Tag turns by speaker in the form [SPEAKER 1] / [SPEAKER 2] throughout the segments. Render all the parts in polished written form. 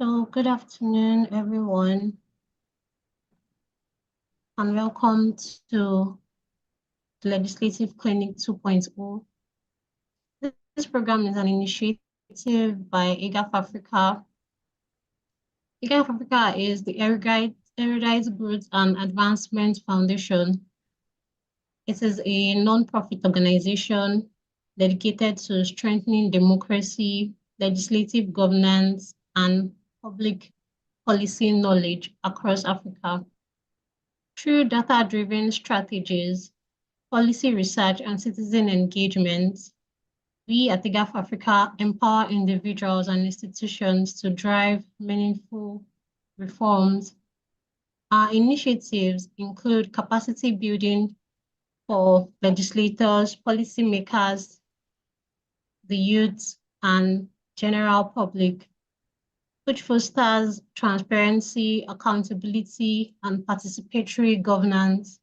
[SPEAKER 1] So, good afternoon, everyone, and welcome to the Legislative Clinic 2.0. This program is an initiative by ERGAF-AFRICA. ERGAF-AFRICA is the Erudite Growth and Advancement Foundation. It is a non-profit organization dedicated to strengthening democracy, legislative governance, and public policy knowledge across Africa. Through data-driven strategies, policy research, and citizen engagement, we at ERGAF-AFRICA empower individuals and institutions to drive meaningful reforms. Our initiatives include capacity building for legislators, policymakers, the youth, and general public, which fosters transparency, accountability, and participatory governance.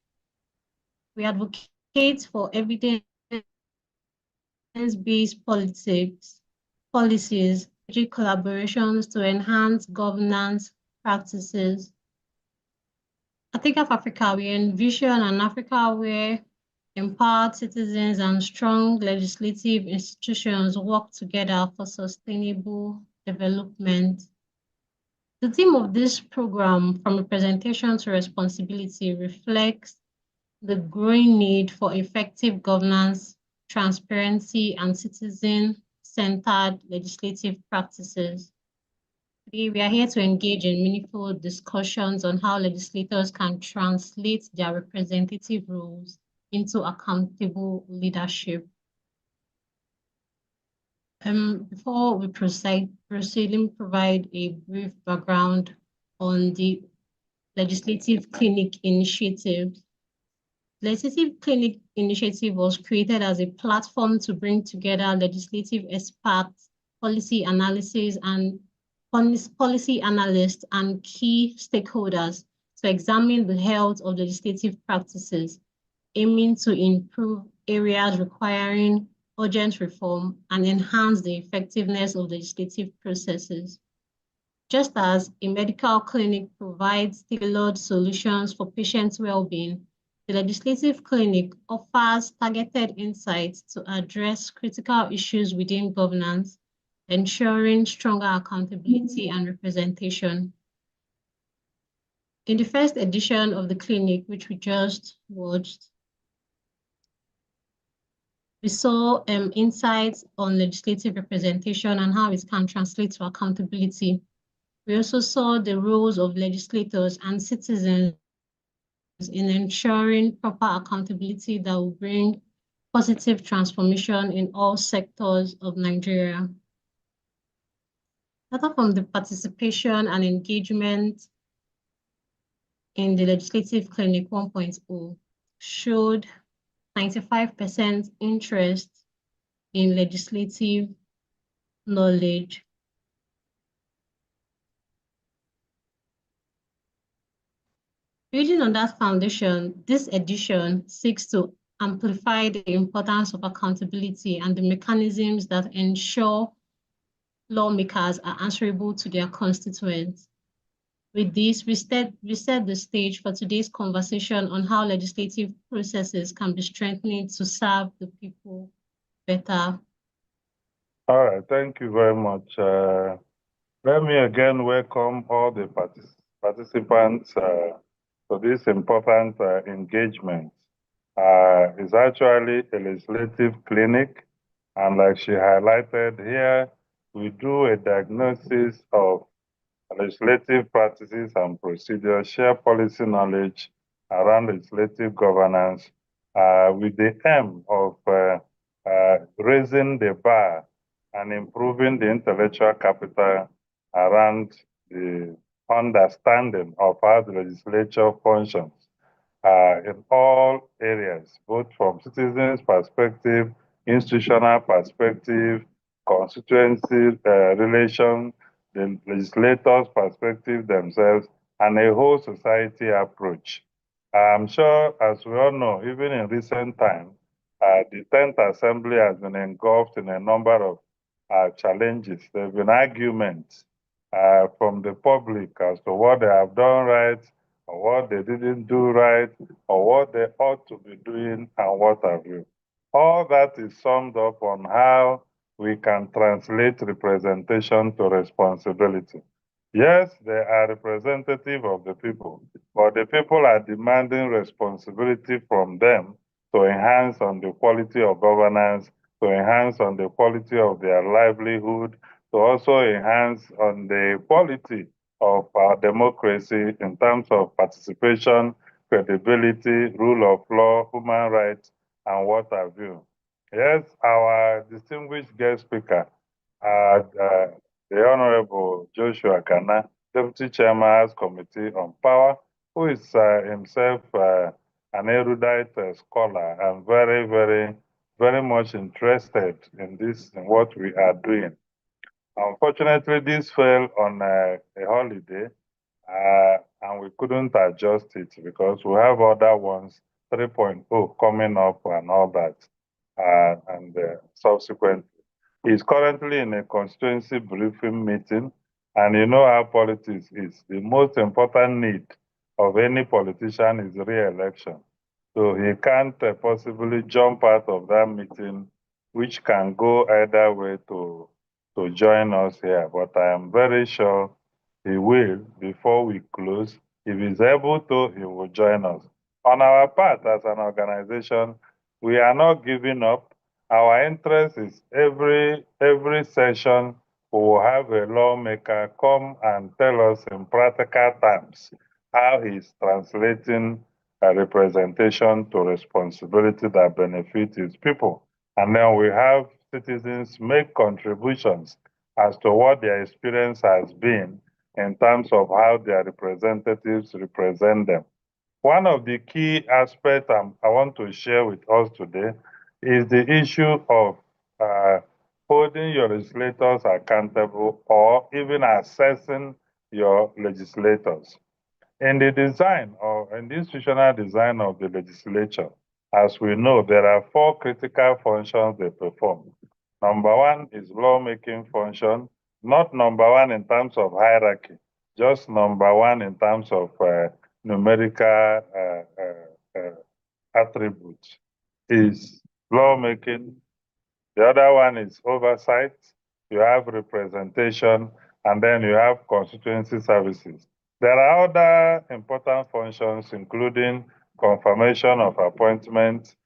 [SPEAKER 1] We advocate for evidence-based policies, collaborations to enhance governance practices. At ERGAF-AFRICA, we envision an Africa where empowered citizens and strong legislative institutions work together for sustainable development. The theme of this program, From Representation to Responsibility, reflects the growing need for effective governance, transparency, and citizen-centered legislative practices. Today, we are here to engage in meaningful discussions on how legislators can translate their representative roles into accountable leadership. Before we proceed, let me provide a brief background on the Legislative Clinic initiative. The Legislative Clinic initiative was created as a platform to bring together legislative experts, policy analysts, and key stakeholders to examine the health of legislative practices, aiming to improve areas requiring urgent reform and enhance the effectiveness of legislative processes. Just as a medical clinic provides tailored solutions for patients' well-being, the Legislative Clinic offers targeted insights to address critical issues within governance, ensuring stronger accountability and representation. In the first edition of the clinic, which we just watched, we saw insights on legislative representation and how it can translate to accountability. We also saw the roles of legislators and citizens in ensuring proper accountability that will bring positive transformation in all sectors of Nigeria. Data from the participation and engagement in the Legislative Clinic 1.0 showed 95% interest in legislative knowledge. Building on that foundation, this edition seeks to amplify the importance of accountability and the mechanisms that ensure lawmakers are answerable to their constituents. With this, we set the stage for today's conversation on how legislative processes can be strengthened to serve the people better.
[SPEAKER 2] All right, thank you very much. Let me again welcome all the participants to this important engagement. It's actually a legislative clinic, and like she highlighted here, we do a diagnosis of legislative practices and procedures, share policy knowledge around legislative governance with the aim of raising the bar and improving the intellectual capital around the understanding of how the legislature functions in all areas, both from citizens' perspective, institutional perspective, constituency relation, the legislators' perspective themselves, and a whole society approach. I'm sure, as we all know, even in recent times, the 10th Assembly has been engulfed in a number of challenges. There have been arguments from the public as to what they have done right, or what they didn't do right, or what they ought to be doing, and what have you. All that is summed up on how we can translate representation to responsibility. Yes, they are representative of the people, but the people are demanding responsibility from them to enhance on the quality of governance, to enhance on the quality of their livelihood, to also enhance on the quality of our democracy in terms of participation, credibility, rule of law, human rights, and what have you. Yes, our distinguished guest speaker, the Honorable Joshua Kana, Deputy Chairman House Committee on Power, who is himself an erudite scholar and very much interested in this, in what we are doing. Unfortunately, this fell on a holiday, and we couldn't adjust it because we have other ones, 3.0 coming up and all that, and subsequently. He's currently in a constituency briefing meeting, and you know how politics is. The most important need of any politician is re-election. So he can't possibly jump out of that meeting, which can go either way to join us here. But I am very sure he will before we close. If he's able to, he will join us. On our part, as an organization, we are not giving up. Our interest is every session we will have a lawmaker come and tell us in practical terms how he's translating a representation to responsibility that benefits his people. And then we have citizens make contributions as to what their experience has been in terms of how their representatives represent them. One of the key aspects I want to share with us today is the issue of holding your legislators accountable or even assessing your legislators. In the design or in the institutional design of the legislature, as we know, there are 4 critical functions they perform. Number 1 is lawmaking function, not number 1 in terms of hierarchy, just number 1 in terms of numerical attributes, is lawmaking. The other one is oversight. You have representation, and then you have constituency services. There are other important functions, including confirmation of appointments,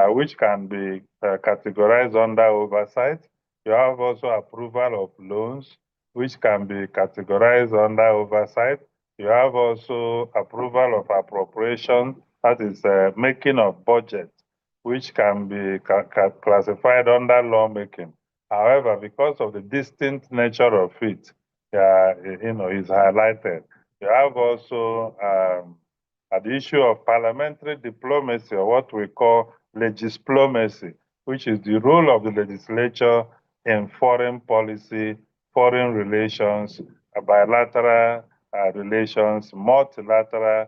[SPEAKER 2] which can be categorized under oversight. You have also approval of loans, which can be categorized under oversight. You have also approval of appropriation, that is making of budget, which can be classified under lawmaking. However, because of the distinct nature of it, is highlighted. You have also the issue of parliamentary diplomacy, or what we call legisplomacy, which is the role of the legislature in foreign policy, foreign relations, bilateral relations, multilateral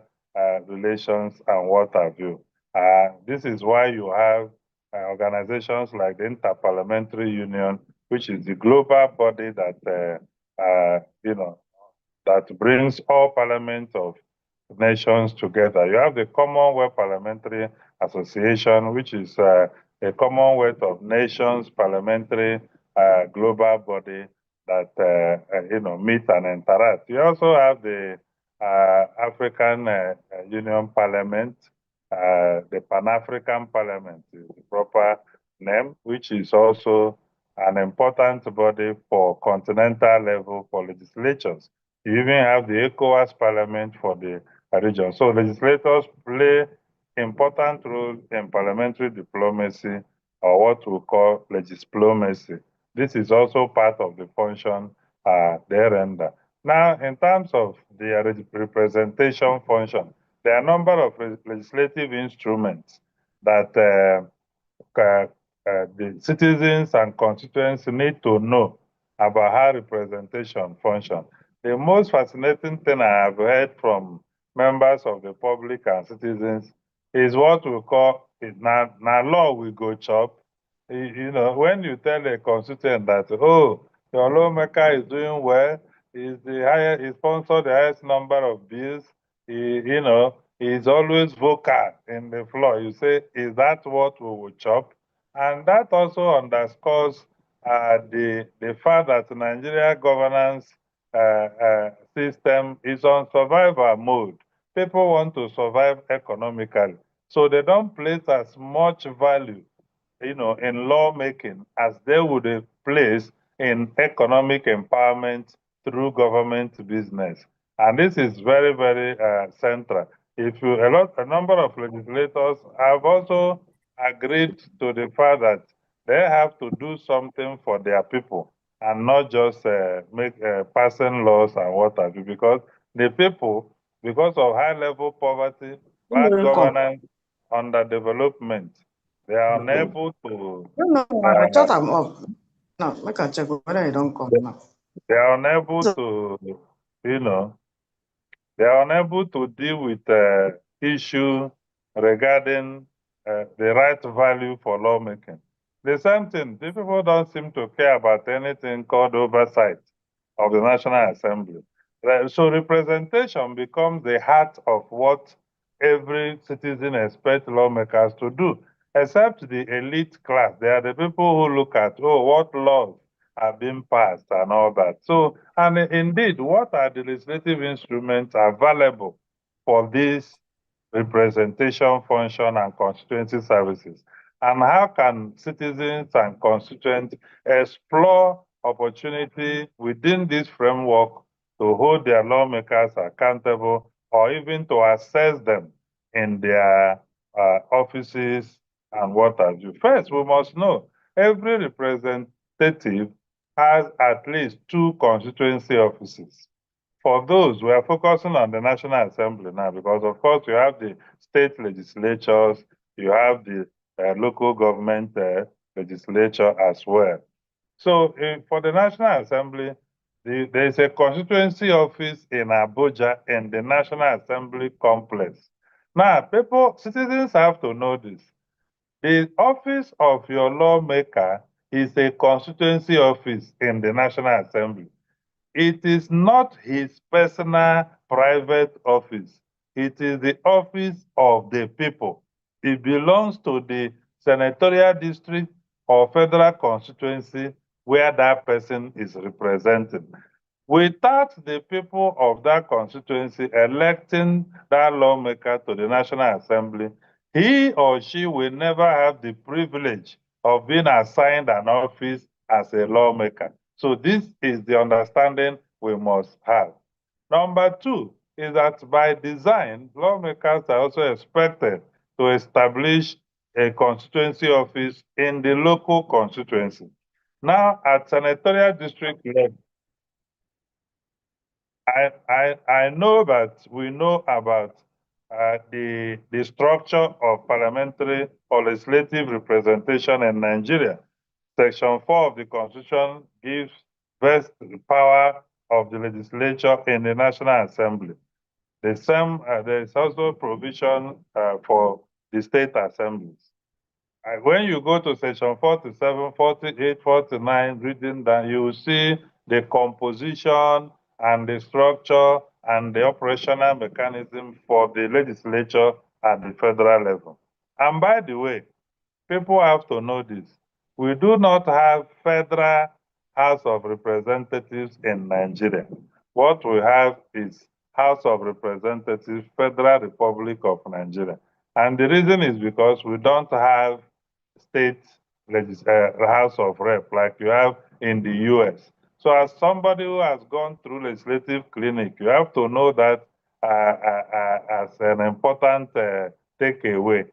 [SPEAKER 2] relations, and what have you. This is why you have organizations like the Interparliamentary Union, which is the global body that that brings all parliaments of nations together. You have the Commonwealth Parliamentary Association, which is a Commonwealth of Nations parliamentary global body that meet and interact. You also have the African Union Parliament, the Pan-African Parliament is the proper name, which is also an important body for continental level for legislatures. You even have the ECOWAS Parliament for the region. So legislators play important role in parliamentary diplomacy, or what we call legisplomacy. This is also part of the function they render. Now, in terms of the representation function, there are a number of legislative instruments that the citizens and constituents need to know about how representation functions. The most fascinating thing I have heard from members of the public and citizens is what we call now law we go chop. When you tell a constituent that, oh, your lawmaker is doing well, He's he sponsored the highest number of bills. He's always vocal in the floor. You say, is that what we will chop? And that also underscores the fact that Nigeria governance system is on survival mode. People want to survive economically. So they don't place as much value, in lawmaking as they would place in economic empowerment through government business. And this is very, very central. A number of legislators have also agreed to the fact that they have to do something for their people and not just make passing laws and what have you, because the people, because of high level poverty, bad governance, underdevelopment, they are unable to.
[SPEAKER 3] No, I thought I'm off. No, make I check whether I don't come now.
[SPEAKER 2] They are unable to, you know, they are unable to deal with issue regarding the right value for lawmaking. The same thing, the people don't seem to care about anything called oversight of the National Assembly. So representation becomes the heart of what every citizen expects lawmakers to do, except the elite class. They are the people who look at, oh, what laws have been passed and all that. So, and indeed, what are the legislative instruments available for this representation function and constituency services? And how can citizens and constituents explore opportunity within this framework to hold their lawmakers accountable or even to assess them in their offices and what have you? First, we must know every representative has at least 2 constituency offices. For those, we are focusing on the National Assembly now because, of course, you have the state legislatures, you have the local government legislature as well. So for the National Assembly, there is a constituency office in Abuja in the National Assembly complex. Now, citizens have to know this. The office of your lawmaker is a constituency office in the National Assembly. It is not his personal private office. It is the office of the people. It belongs to the senatorial district or federal constituency where that person is represented. Without the people of that constituency electing that lawmaker to the National Assembly, he or she will never have the privilege of being assigned an office as a lawmaker. So this is the understanding we must have. Number 2 is that by design, lawmakers are also expected to establish a constituency office in the local constituency. Now, at senatorial district level, I know that we know about the structure of parliamentary or legislative representation in Nigeria. Section 4 of the Constitution gives vast power of the legislature in the National Assembly. The same, there is also provision for the state assemblies. When you go to section 47, 48, 49, reading that, you will see the composition and the structure and the operational mechanism for the legislature at the federal level. And by the way, people have to know this. We do not have federal House of Representatives in Nigeria. What we have is House of Representatives, Federal Republic of Nigeria. And the reason is because we don't have state House of Rep like you have in the US. So as somebody who has gone through legislative clinic, you have to know that as an important takeaway.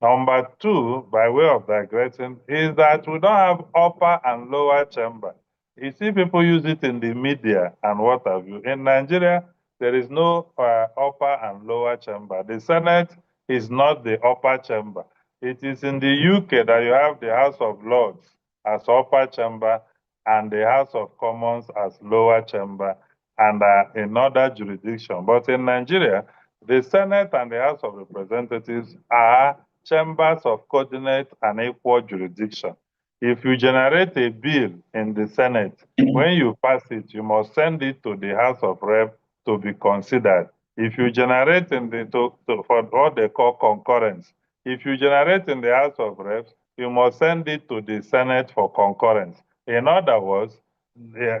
[SPEAKER 2] Number 2, by way of digressing, is that we don't have upper and lower chamber. You see people use it in the media and what have you. In Nigeria, there is no upper and lower chamber. The Senate is not the upper chamber. It is in the UK that you have the House of Lords as upper chamber and the House of Commons as lower chamber and in other jurisdictions. But in Nigeria, the Senate and the House of Representatives are chambers of coordinate and equal jurisdiction. If you generate a bill in the Senate, when you pass it, you must send it to the House of Rep to be considered. If you generate in the for what they call concurrence, if you generate in the House of Reps, you must send it to the Senate for concurrence. In other words, the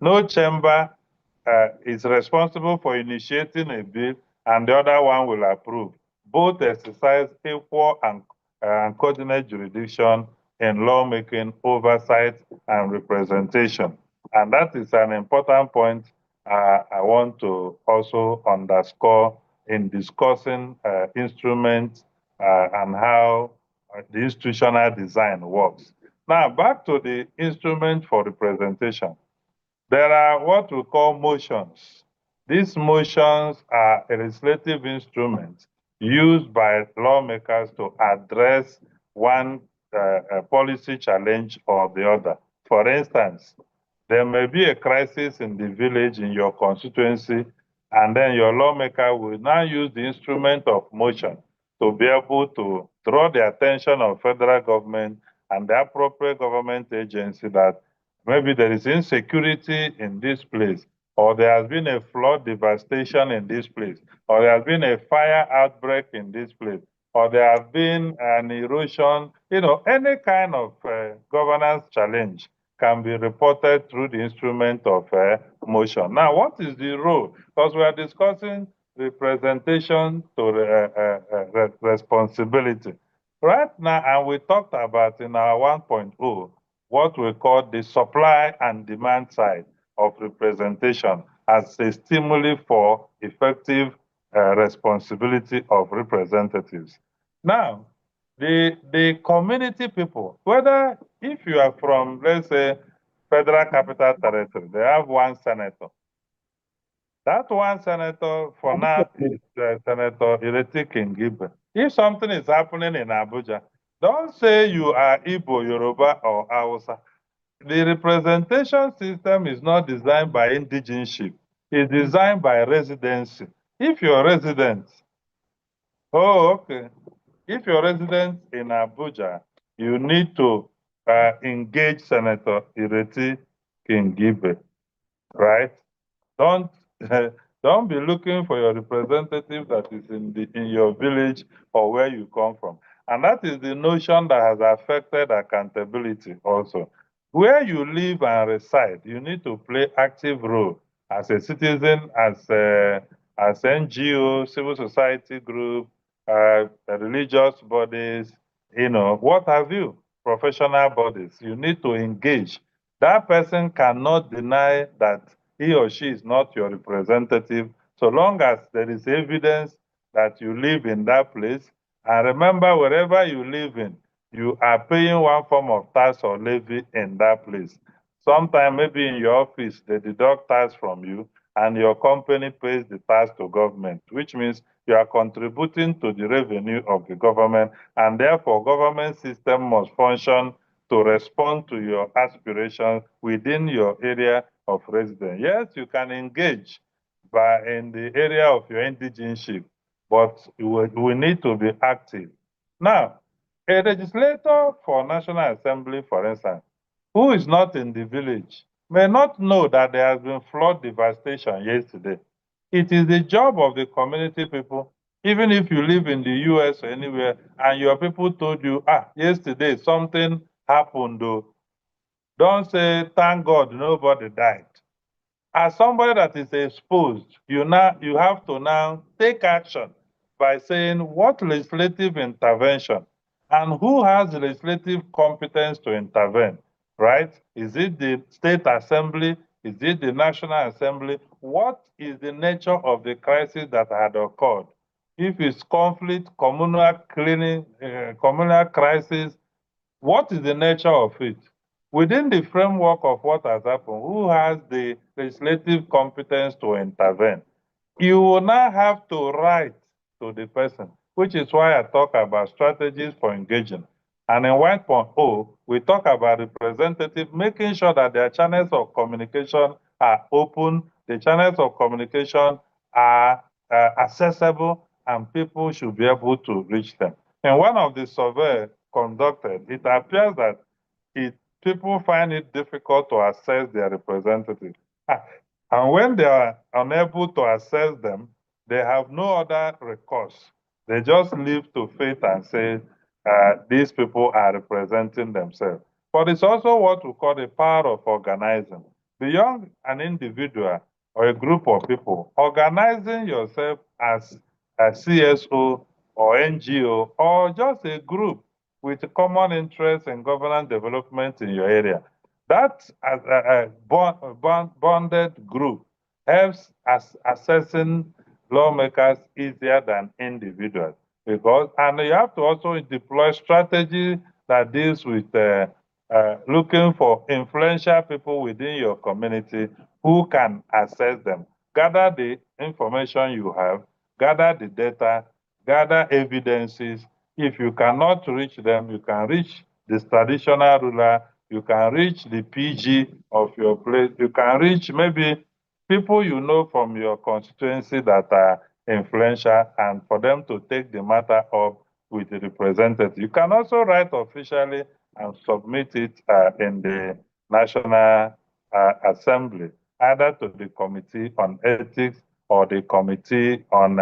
[SPEAKER 2] no chamber is responsible for initiating a bill, and the other one will approve. Both exercise equal and coordinate jurisdiction in lawmaking, oversight, and representation. And that is an important point I want to also underscore in discussing instruments and how the institutional design works. Now, back to the instrument for representation. There are what we call motions. These motions are a legislative instrument used by lawmakers to address one policy challenge or the other. For instance, there may be a crisis in the village in your constituency, and then your lawmaker will now use the instrument of motion to be able to draw the attention of federal government and the appropriate government agency that maybe there is insecurity in this place, or there has been a flood devastation in this place, or there has been a fire outbreak in this place, or there has been an erosion, any kind of governance challenge can be reported through the instrument of motion. Now, what is the role? Because we are discussing representation to responsibility. Right now, and we talked about in our 1.0, what we call the supply and demand side of representation as a stimuli for effective responsibility of representatives. Now, the community people, whether if you are from, let's say, Federal Capital Territory, they have one senator. That one senator for now is Senator Erudite Kingibe. If something is happening in Abuja, don't say you are Igbo, Yoruba, or Hausa. The representation system is not designed by indigenship. It's designed by residency. If you're resident, okay. If you're resident in Abuja, you need to engage Senator Erudite Kingibe, right? Don't don't be looking for your representative that is in your village or where you come from. And that is the notion that has affected accountability also. Where you live and reside, you need to play active role as a citizen, as NGO, civil society group, religious bodies, what have you, professional bodies. You need to engage. That person cannot deny that he or she is not your representative, so long as there is evidence that you live in that place. And remember, wherever you live in, you are paying one form of tax or levy in that place. Sometimes maybe in your office, they deduct tax from you and your company pays the tax to government, which means you are contributing to the revenue of the government, and therefore government system must function to respond to your aspirations within your area of residence. Yes, you can engage in the area of your indigenship, but we need to be active. Now, a legislator for National Assembly, for instance, who is not in the village, may not know that there has been flood devastation yesterday. It is the job of the community people, even if you live in the US or anywhere, and your people told you, yesterday something happened though. Don't say, thank God nobody died. As somebody that is exposed, you have to now take action by saying what legislative intervention and who has legislative competence to intervene, right? Is it the state assembly? Is it the National Assembly? What is the nature of the crisis that had occurred? If it's conflict, communal cleaning, communal crisis, what is the nature of it? Within the framework of what has happened, who has the legislative competence to intervene? You will now have to write to the person, which is why I talk about strategies for engaging. And in 1.0, we talk about representatives making sure that their channels of communication are open, the channels of communication are accessible, and people should be able to reach them. In one of the surveys conducted, it appears that people find it difficult to assess their representatives. And when they are unable to assess them, they have no other recourse. They just leave to fate and say, these people are representing themselves. But it's also what we call the power of organizing. Beyond an individual or a group of people, organizing yourself as a CSO or NGO or just a group with common interests in governance development in your area. That as a bonded group helps assessing lawmakers easier than individuals. Because, and you have to also deploy strategy that deals with looking for influential people within your community who can assess them. Gather the information you have, gather the data, gather evidences. If you cannot reach them, you can reach the traditional ruler, you can reach the PG of your place, you can reach maybe people you know from your constituency that are influential, and for them to take the matter up with the representative. You can also write officially and submit it in the National Assembly, either to the Committee on Ethics or the Committee on,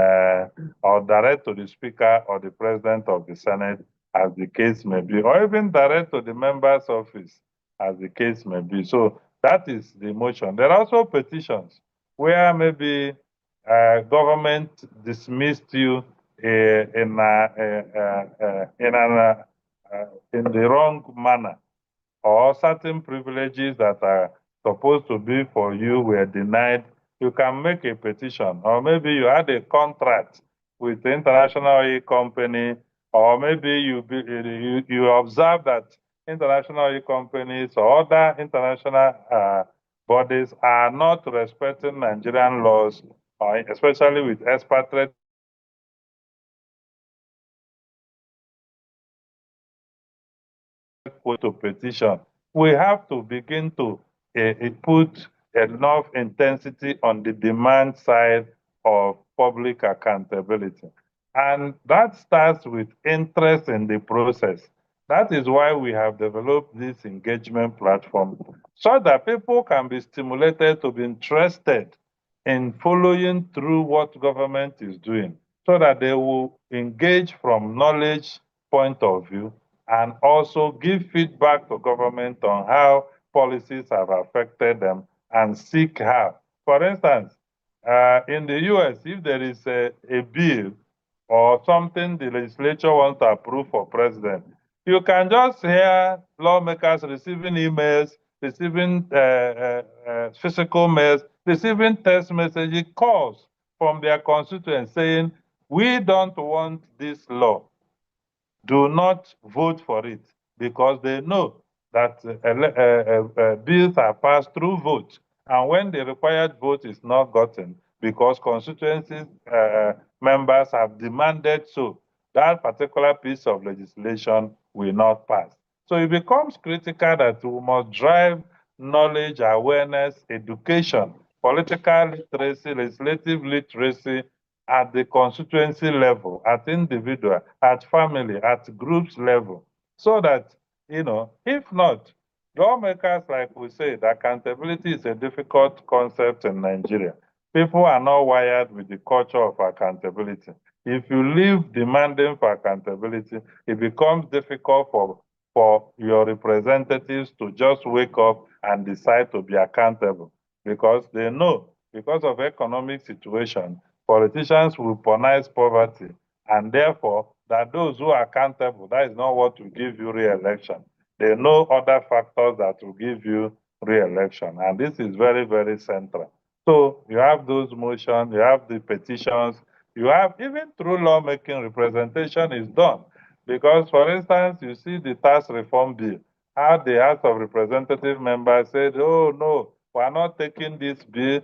[SPEAKER 2] or direct to the Speaker or the President of the Senate, as the case may be, or even direct to the member's office, as the case may be. So that is the motion. There are also petitions where maybe government dismissed you in the wrong manner, or certain privileges that are supposed to be for you were denied. You can make a petition, or maybe you had a contract with the international oil company, or maybe you observe that international oil companies or other international bodies are not respecting Nigerian laws, especially with expatriate to petition. We have to begin to put enough intensity on the demand side of public accountability. And that starts with interest in the process. That is why we have developed this engagement platform, so that people can be stimulated to be interested in following through what government is doing, so that they will engage from knowledge point of view and also give feedback to government on how policies have affected them and seek help. For instance, in the US, if there is a bill or something the legislature wants to approve for president, you can just hear lawmakers receiving emails, receiving physical mails, receiving text messages, calls from their constituents saying, we don't want this law. Do not vote for it, because they know that bills are passed through vote. And when the required vote is not gotten, because constituency members have demanded so, that particular piece of legislation will not pass. So it becomes critical that we must drive knowledge, awareness, education, political literacy, legislative literacy at the constituency level, at individual, at family, at groups level, so that, if not, lawmakers, like we said, accountability is a difficult concept in Nigeria. People are not wired with the culture of accountability. If you leave demanding for accountability, it becomes difficult for your representatives to just wake up and decide to be accountable, because they know, because of economic situation, politicians will punish poverty, and therefore that those who are accountable, that is not what will give you re-election. They know other factors that will give you re-election, and this is very, very central. So you have those motions, you have the petitions, you have, even through lawmaking, representation is done. Because, for instance, you see the tax reform bill, how the House of Representative members said, oh no, we are not taking this bill.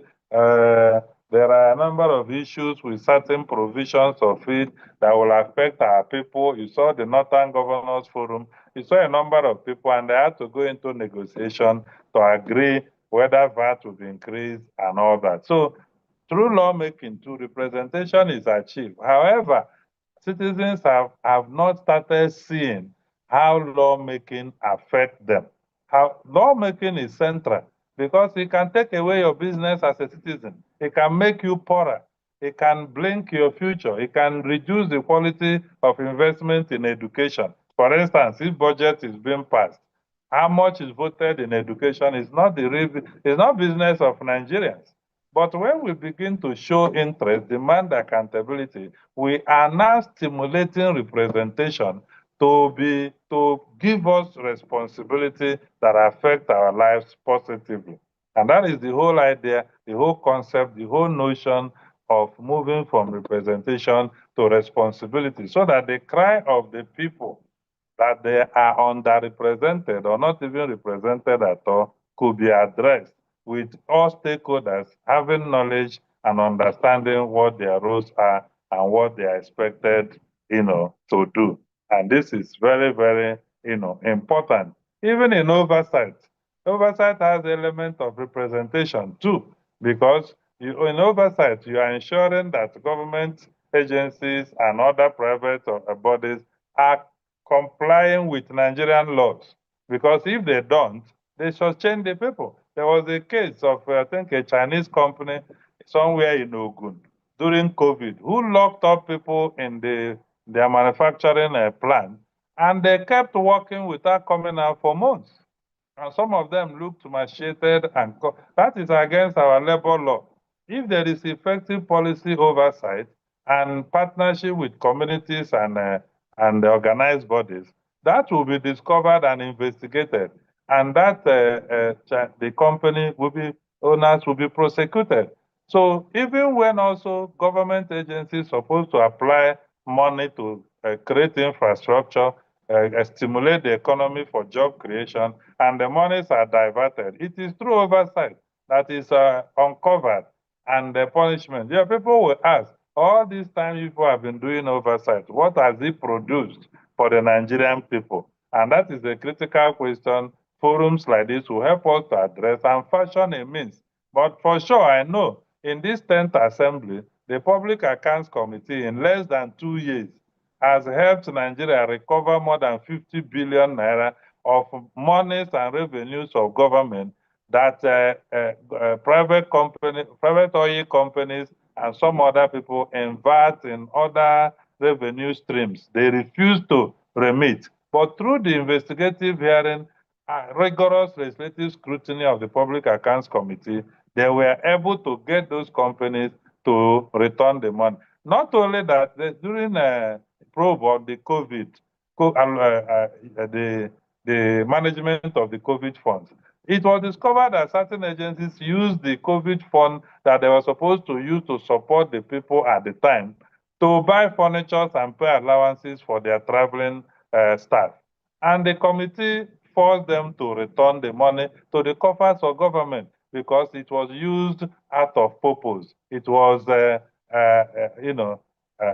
[SPEAKER 2] There are a number of issues with certain provisions of it that will affect our people. You saw the Northern Governors Forum. You saw a number of people, and they had to go into negotiation to agree whether VAT will be increased and all that. So through lawmaking, too, representation is achieved. However, citizens have not started seeing how lawmaking affects them. How lawmaking is central because it can take away your business as a citizen. It can make you poorer. It can blink your future. It can reduce the quality of investment in education. For instance, if budget is being passed, how much is voted in education is not it's not business of Nigerians. But when we begin to show interest, demand accountability, we are now stimulating representation to give us responsibility that affect our lives positively. And that is the whole idea, the whole concept, the whole notion of moving from representation to responsibility, so that the cry of the people that they are underrepresented or not even represented at all could be addressed with all stakeholders having knowledge and understanding what their roles are and what they are expected, to do. And this is very, very, important. Even in oversight, oversight has element of representation too, because in oversight, you are ensuring that government agencies and other private bodies are complying with Nigerian laws. Because if they don't, they should change the people. There was a case of, I think, a Chinese company somewhere in Ogun during COVID who locked up people in their manufacturing plant, and they kept working without coming out for months. And some of them looked emaciated, and that is against our labor law. If there is effective policy oversight and partnership with communities and the organized bodies, that will be discovered and investigated, and that the company will be owners will be prosecuted. So even when also government agencies supposed to apply money to create infrastructure, stimulate the economy for job creation, and the monies are diverted, it is through oversight that is uncovered and the punishment. Yeah, people will ask, all this time people have been doing oversight, what has it produced for the Nigerian people? And that is a critical question. Forums like this will help us to address and fashion a means. But for sure, I know in this 10th Assembly, the Public Accounts Committee in less than 2 years has helped Nigeria recover more than 50 billion naira of monies and revenues of government that private oil companies and some other people invest in other revenue streams. They refuse to remit. But through the investigative hearing, rigorous legislative scrutiny of the Public Accounts Committee, they were able to get those companies to return the money. Not only that, during probe of the COVID, the management of the COVID funds, it was discovered that certain agencies used the COVID fund that they were supposed to use to support the people at the time to buy furniture and pay allowances for their traveling staff. And the committee forced them to return the money to the coffers of government because it was used out of purpose. It was,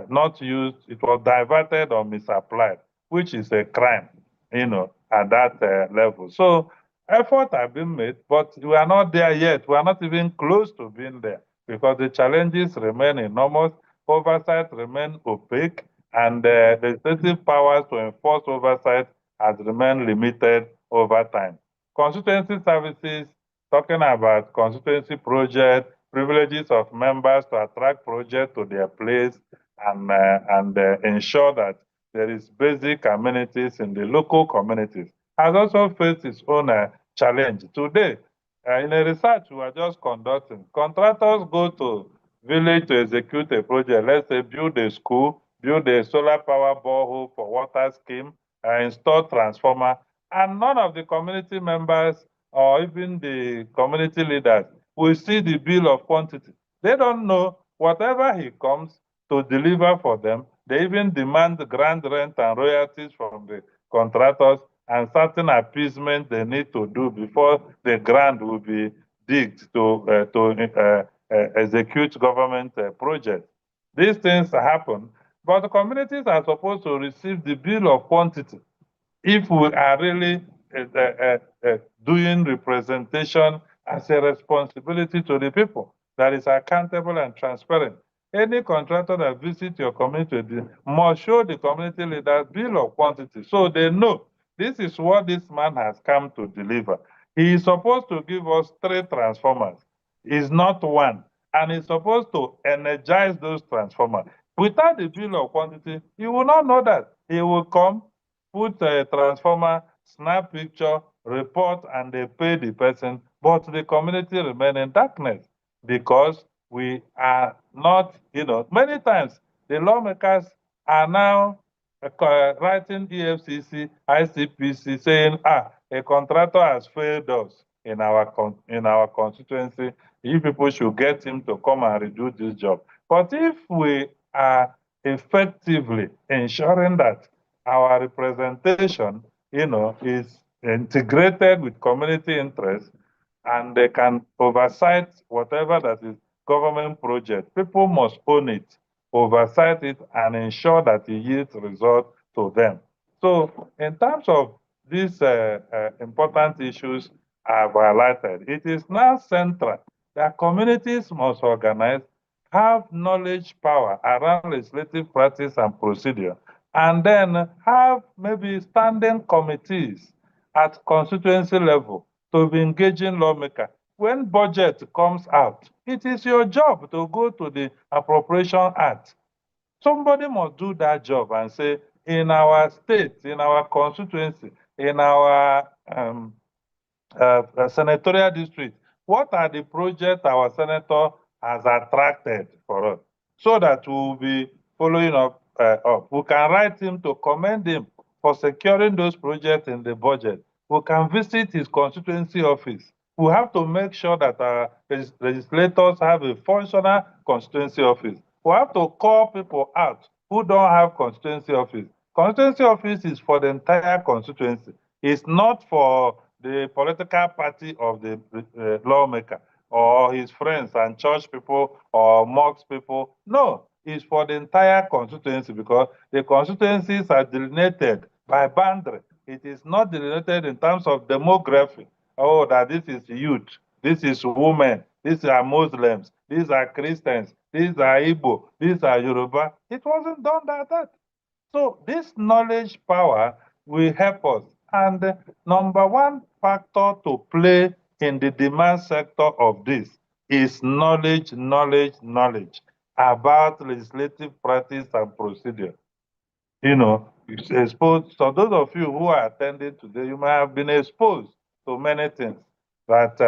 [SPEAKER 2] not used, it was diverted or misapplied, which is a crime, at that level. So efforts have been made, but we are not there yet. We are not even close to being there because the challenges remain enormous, oversight remain opaque, and the legislative powers to enforce oversight has remained limited over time. Constituency services, talking about constituency projects, privileges of members to attract projects to their place and ensure that there is basic amenities in the local communities, has also faced its own challenge. Today, in a research we are just conducting, contractors go to village to execute a project, let's say build a school, build a solar power borehole for water scheme, install transformer, and none of the community members or even the community leaders will see the bill of quantity. They don't know whatever he comes to deliver for them. They even demand grand rent and royalties from the contractors and certain appeasement they need to do before the grant will be digged to execute government projects. These things happen, but the communities are supposed to receive the bill of quantity if we are really doing representation as a responsibility to the people that is accountable and transparent. any contractor that visits your community must show the community leaders bill of quantity so they know this is what this man has come to deliver. He is supposed to give us 3 transformers. It's not 1. And he's supposed to energize those transformers. Without the bill of quantity, he will not know that. He will come, put a transformer, snap picture, report, and they pay the person, but the community remain in darkness because we are not, many times the lawmakers are now writing EFCC, ICPC saying, a contractor has failed us in our constituency. You people should get him to come and redo this job. But if we are effectively ensuring that our representation, is integrated with community interests, and they can oversight whatever that is government project, people must own it, oversight it, and ensure that it yields result to them. So in terms of these important issues I've highlighted, it is now central that communities must organize, have knowledge power around legislative practice and procedure, and then have maybe standing committees at constituency level to be engaging lawmakers. When budget comes out, it is your job to go to the Appropriation Act. Somebody must do that job and say, in our state, in our constituency, in our senatorial district, what are the projects our senator has attracted for us? So that we'll be following up. We can write him to commend him for securing those projects in the budget. We can visit his constituency office. We have to make sure that our legislators have a functional constituency office. We have to call people out who don't have constituency office. Constituency office is for the entire constituency. It's not for the political party of the lawmaker or his friends and church people or mosque people. No, it's for the entire constituency because the constituencies are delineated by boundary. It is not delineated in terms of demography. Oh, that this is youth, this is women, these are Muslims, these are Christians, these are Igbo, these are Yoruba. It wasn't done like that. So this knowledge power will help us. And number one factor to play in the demand sector of this is knowledge about legislative practice and procedure. Exposed. So those of you who are attending today, you might have been exposed to many things. But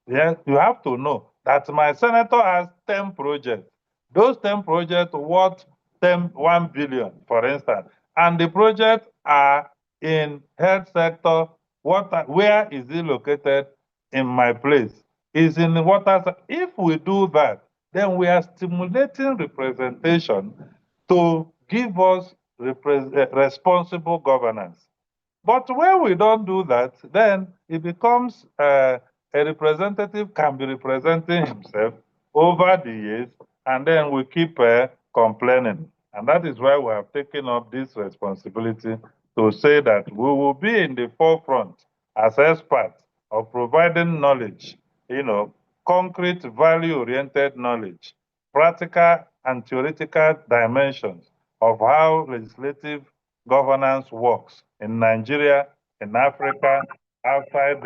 [SPEAKER 2] yes, you have to know that my senator has 10 projects. Those 10 projects worth 1 billion, for instance. And the projects are in health sector. Where is it located? In my place. Is in the water. If we do that, then we are stimulating representation to give us responsible governance. But when we don't do that, then it becomes a representative can be representing himself over the years, and then we keep complaining. And that is why we have taken up this responsibility to say that we will be in the forefront as experts of providing knowledge, concrete value-oriented knowledge, practical and theoretical dimensions of how legislative governance works in Nigeria, in Africa, outside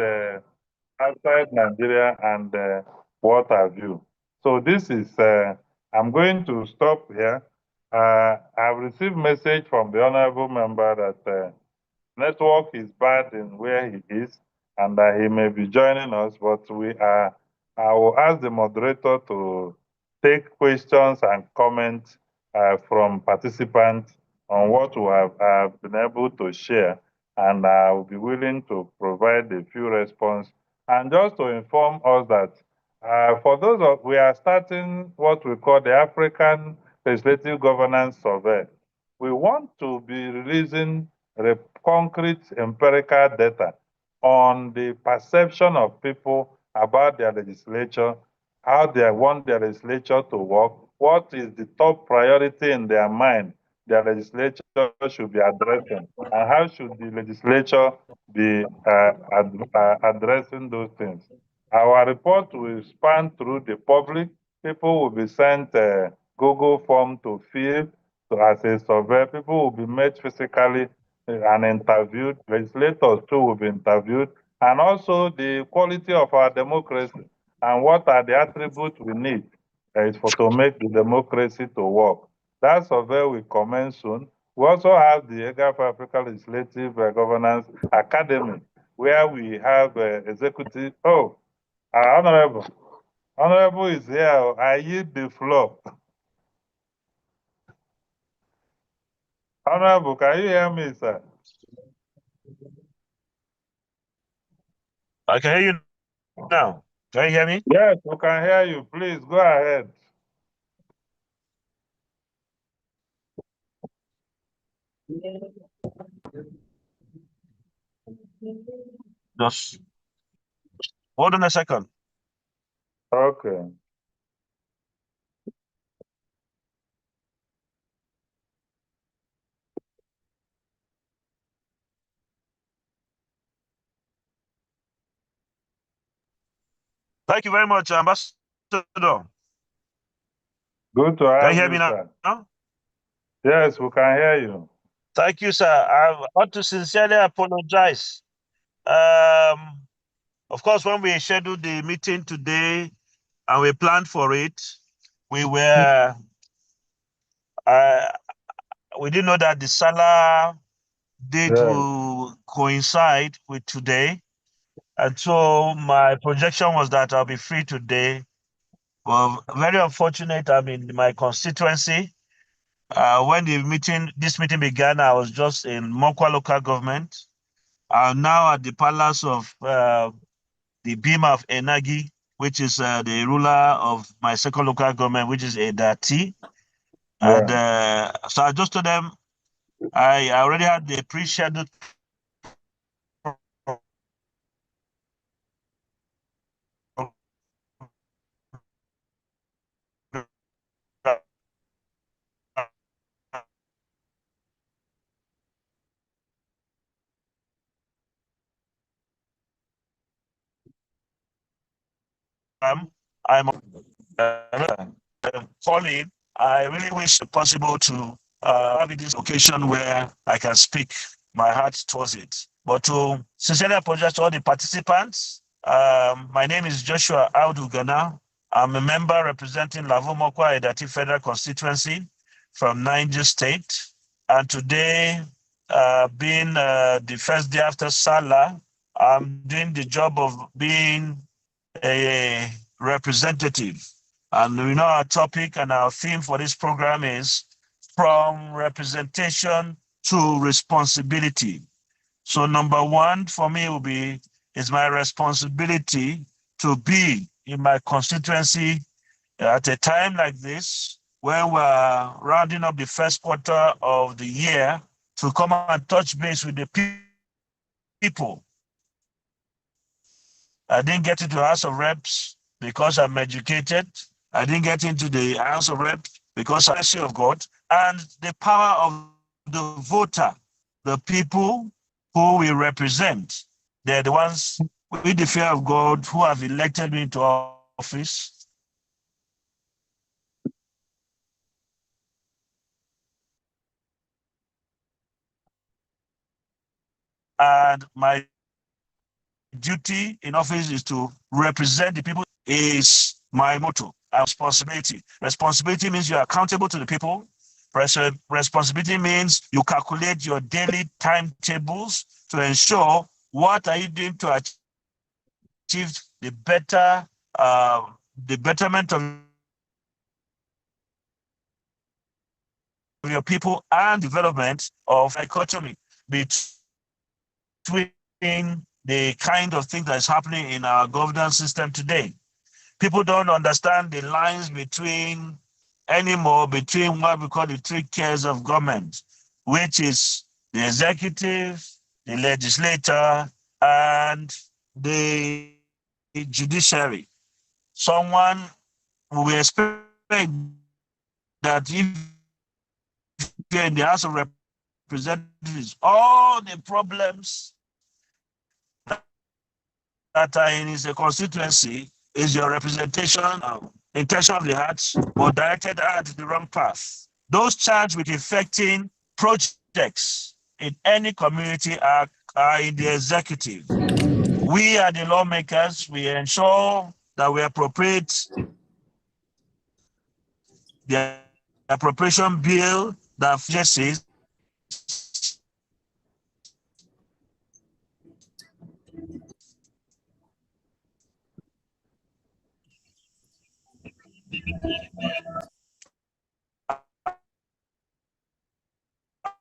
[SPEAKER 2] Nigeria, and what have you. So this is, I'm going to stop here. I've received message from the honorable member that network is bad in where he is, and that he may be joining us, but I will ask the moderator to take questions and comments from participants on what we have been able to share, and I will be willing to provide a few responses. And just to inform us that for those we are starting what we call the African Legislative Governance Survey. We want to be releasing concrete empirical data on the perception of people about their legislature, how they want their legislature to work, what is the top priority in their mind their legislature should be addressing, and how should the legislature be addressing those things. Our report will span through the public. People will be sent Google form to fill. So as a survey, people will be met physically and interviewed. Legislators too will be interviewed. And also the quality of our democracy and what are the attributes we need to make the democracy to work. That survey will commence soon. We also have the ERGAF-AFRICA Legislative Governance Academy, where we have executive. Oh, Honorable. Honorable is here. I yield the floor. Honorable, can you hear me, sir?
[SPEAKER 4] I can hear you now. Can you hear me?
[SPEAKER 2] Yes, we can hear you. Please go ahead.
[SPEAKER 4] Just hold on a second.
[SPEAKER 2] Okay.
[SPEAKER 4] Thank you very much, Ambassador.
[SPEAKER 2] Good to
[SPEAKER 4] Can
[SPEAKER 2] have
[SPEAKER 4] you hear
[SPEAKER 2] you,
[SPEAKER 4] me
[SPEAKER 2] sir.
[SPEAKER 4] now?
[SPEAKER 2] Yes, we can hear you.
[SPEAKER 4] Thank you, sir. I want to sincerely apologize. Of course, when we scheduled the meeting today and we planned for it, we didn't know that the Salah date
[SPEAKER 2] Yes.
[SPEAKER 4] will coincide with today. And so my projection was that I'll be free today. Well, very unfortunate, I'm in my constituency. When this meeting began, I was just in Mokwa local government. I'm now at the palace of the Bima of Enagi, which is the ruler of my second local government, which is Erudite.
[SPEAKER 2] Yeah.
[SPEAKER 4] And so I just told them I already had the pre-scheduled I'm calling. I really wish it possible to have this occasion where I can speak my heart towards it. But to sincerely apologize to all the participants. My name is Joshua Audu Ghana. I'm a member representing Lavomokwa Edati Federal Constituency from Niger State. And today, being the first day after Salah, I'm doing the job of being a representative. And we know our topic and our theme for this program is from representation to responsibility. So number one for me will be, is my responsibility to be in my constituency at a time like this, when we're rounding up the first quarter of the year, to come and touch base with the people. I didn't get into the House of Reps because I'm educated. I didn't get into the House of Reps because I'm the mercy of God and the power of the voter, the people who we represent. They're the ones with the fear of God who have elected me into office. And my duty in office is to represent the people, is my motto. Responsibility. Responsibility means you're accountable to the people. Responsibility means you calculate your daily timetables to ensure what are you doing to achieve the betterment of your people and development of economy between the kind of thing that's happening in our governance system today. People don't understand the lines between what we call the three tiers of government, which is the executive, the legislature, and the judiciary. Someone will expect that if you're in the House of Representatives, all the problems that are in his constituency is your representation. intention of the heart, but directed her at the wrong path. Those charged with effecting projects in any community are in the executive. We are the lawmakers. We ensure that we appropriate the appropriation bill that says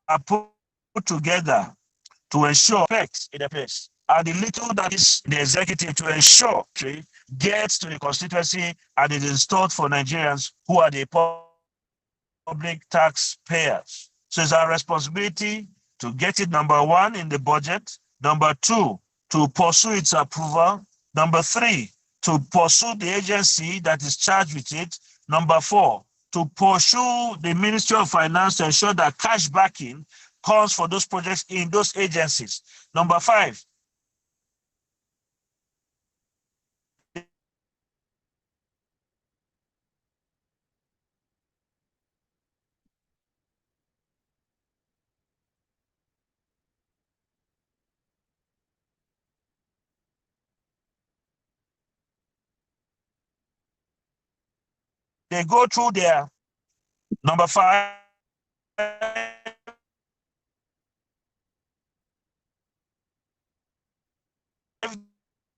[SPEAKER 4] are put together to ensure effects in the place. And the little that is the executive to ensure gets to the constituency and is installed for Nigerians who are the public taxpayers. So it's our responsibility to get it, number one, in the budget. Number two, to pursue its approval. Number three, to pursue the agency that is charged with it. Number four, to pursue the Ministry of Finance to ensure that cash backing comes for those projects in those agencies. Number five, they go through their number five,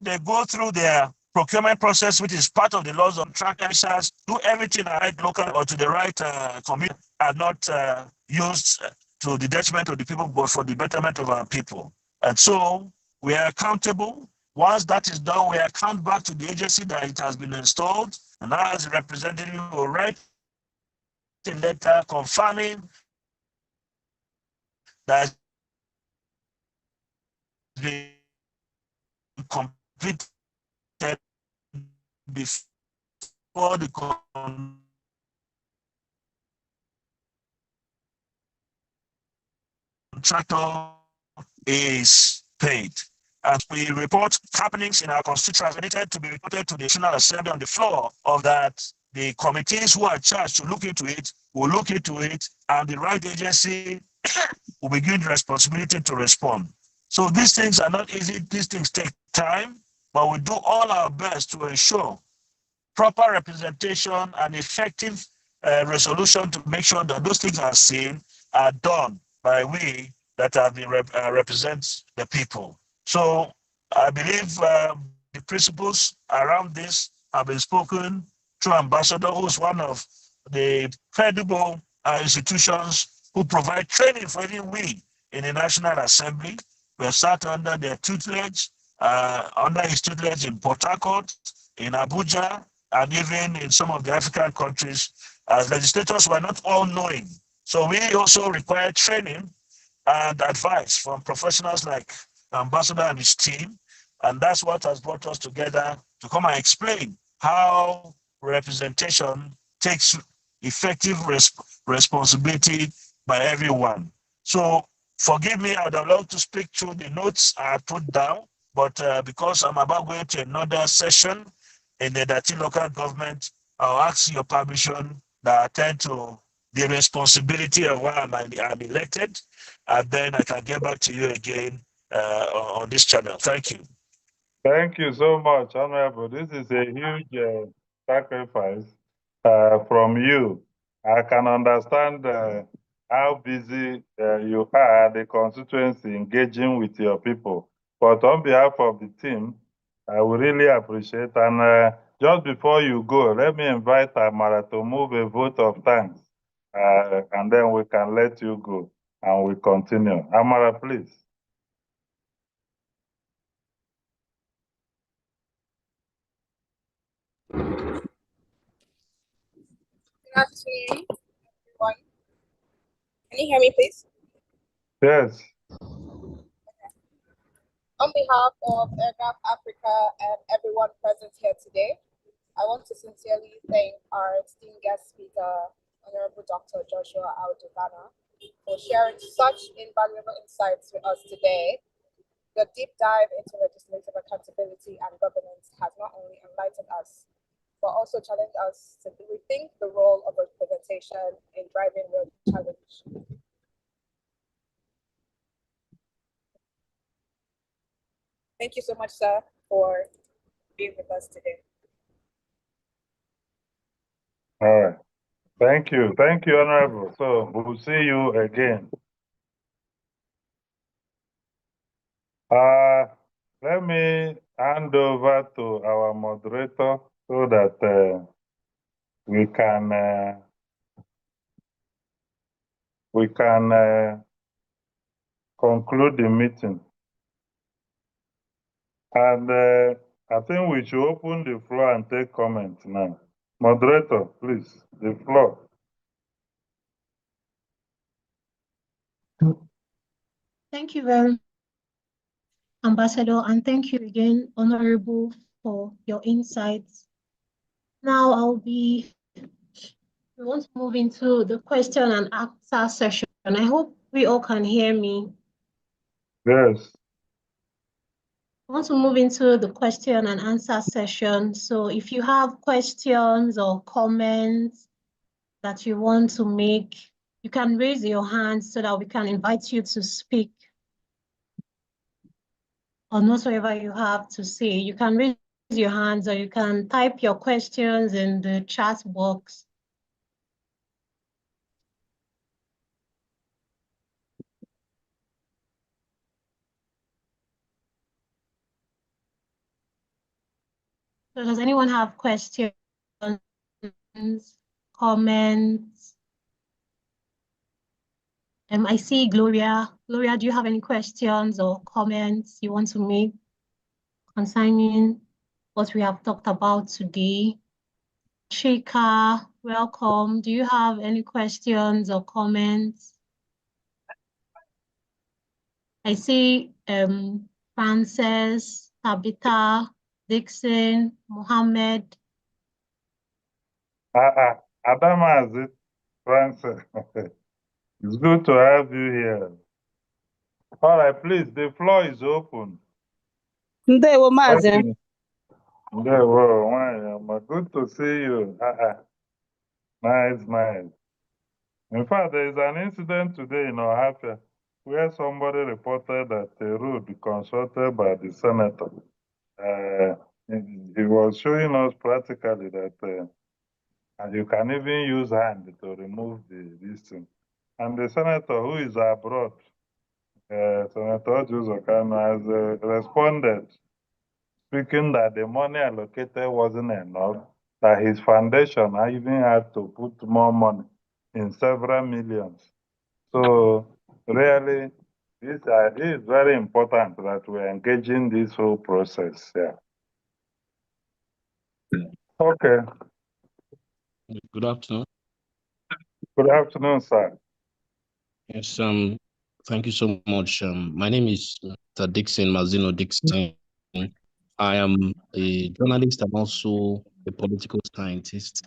[SPEAKER 4] they go through their procurement process, which is part of the laws on contractors, do everything right local or to the right community, are not used to the detriment of the people, but for the betterment of our people. And so we are accountable. Once that is done, we account back to the agency that it has been installed, and as a representative will write a letter confirming that it's been completed before the contractor is paid. And we report happenings in our constituency needed to be reported to the National Assembly on the floor of that. The committees who are charged to look into it will look into it, and the right agency will be given the responsibility to respond. So these things are not easy. These things take time, but we do all our best to ensure proper representation and effective resolution to make sure that those things are seen, are done by we that have been represent the people. So I believe the principles around this have been spoken through Ambassador, who is one of the credible institutions who provide training for even we in the National Assembly. We have sat under their tutelage, under his tutelage in Port Harcourt, in Abuja, and even in some of the African countries. As legislators, we're not all knowing. So we also require training and advice from professionals like Ambassador and his team. And that's what has brought us together to come and explain how representation takes effective responsibility by everyone. So forgive me, I would have loved to speak through the notes I put down, but because I'm about going to another session in the Dati local government, I'll ask your permission that I attend to the responsibility of why I'm elected, and then I can get back to you again on this channel. Thank you.
[SPEAKER 2] Thank you so much, Honorable. This is a huge sacrifice from you. I can understand how busy you are at the constituency engaging with your people. But on behalf of the team, I would really appreciate. And just before you go, let me invite Amara to move a vote of thanks. And then we can let you go and we continue. Amara, please.
[SPEAKER 5] Good afternoon, everyone. Can you hear me, please?
[SPEAKER 2] Yes.
[SPEAKER 5] On behalf of ERGAF-AFRICA and everyone present here today, I want to sincerely thank our esteemed guest speaker, Honorable Dr. Joshua Audubana, for sharing such invaluable insights with us today. The deep dive into legislative accountability and governance has not only enlightened us, but also challenge us to rethink the role of representation in driving real challenge. Thank you so much, sir, for being with us today.
[SPEAKER 2] All right. Thank you. Thank you, Honorable. So we'll see you again. Let me hand over to our moderator so that we can conclude the meeting. And I think we should open the floor and take comments now. Moderator, please, the floor.
[SPEAKER 1] Thank you very much, Ambassador, and thank you again, Honorable, for your insights. Now we want to move into the question and answer session. I hope we all can hear me.
[SPEAKER 2] Yes.
[SPEAKER 1] I want to move into the question and answer session. So if you have questions or comments that you want to make, you can raise your hand so that we can invite you to speak on whatsoever you have to say. You can raise your hands or you can type your questions in the chat box. So does anyone have questions, comments? I see Gloria. Gloria, do you have any questions or comments you want to make concerning what we have talked about today? Chika, welcome. Do you have any questions or comments? I see Frances, Tabitha, Dixon, Mohammed.
[SPEAKER 2] Adama, is it Francis? It's good to have you here. All right, please, the floor is open.
[SPEAKER 6] Ndewo Maazị.
[SPEAKER 2] Ndewo, good to see you. Nice, nice. In fact, there is an incident today in Ohafia where somebody reported that a road consulted by the senator. He was showing us practically that and you can even use hand to remove this thing. And the senator who is abroad, Senator Juzokano, has responded, speaking that the money allocated wasn't enough, that his foundation even had to put more money in several millions. So really, this is very important that we engage in this whole process. Yeah. Okay.
[SPEAKER 7] Good afternoon.
[SPEAKER 2] Good afternoon, sir.
[SPEAKER 7] Yes, thank you so much. My name is Mr. Dixon Mazino Dixon. I am a journalist and also a political scientist.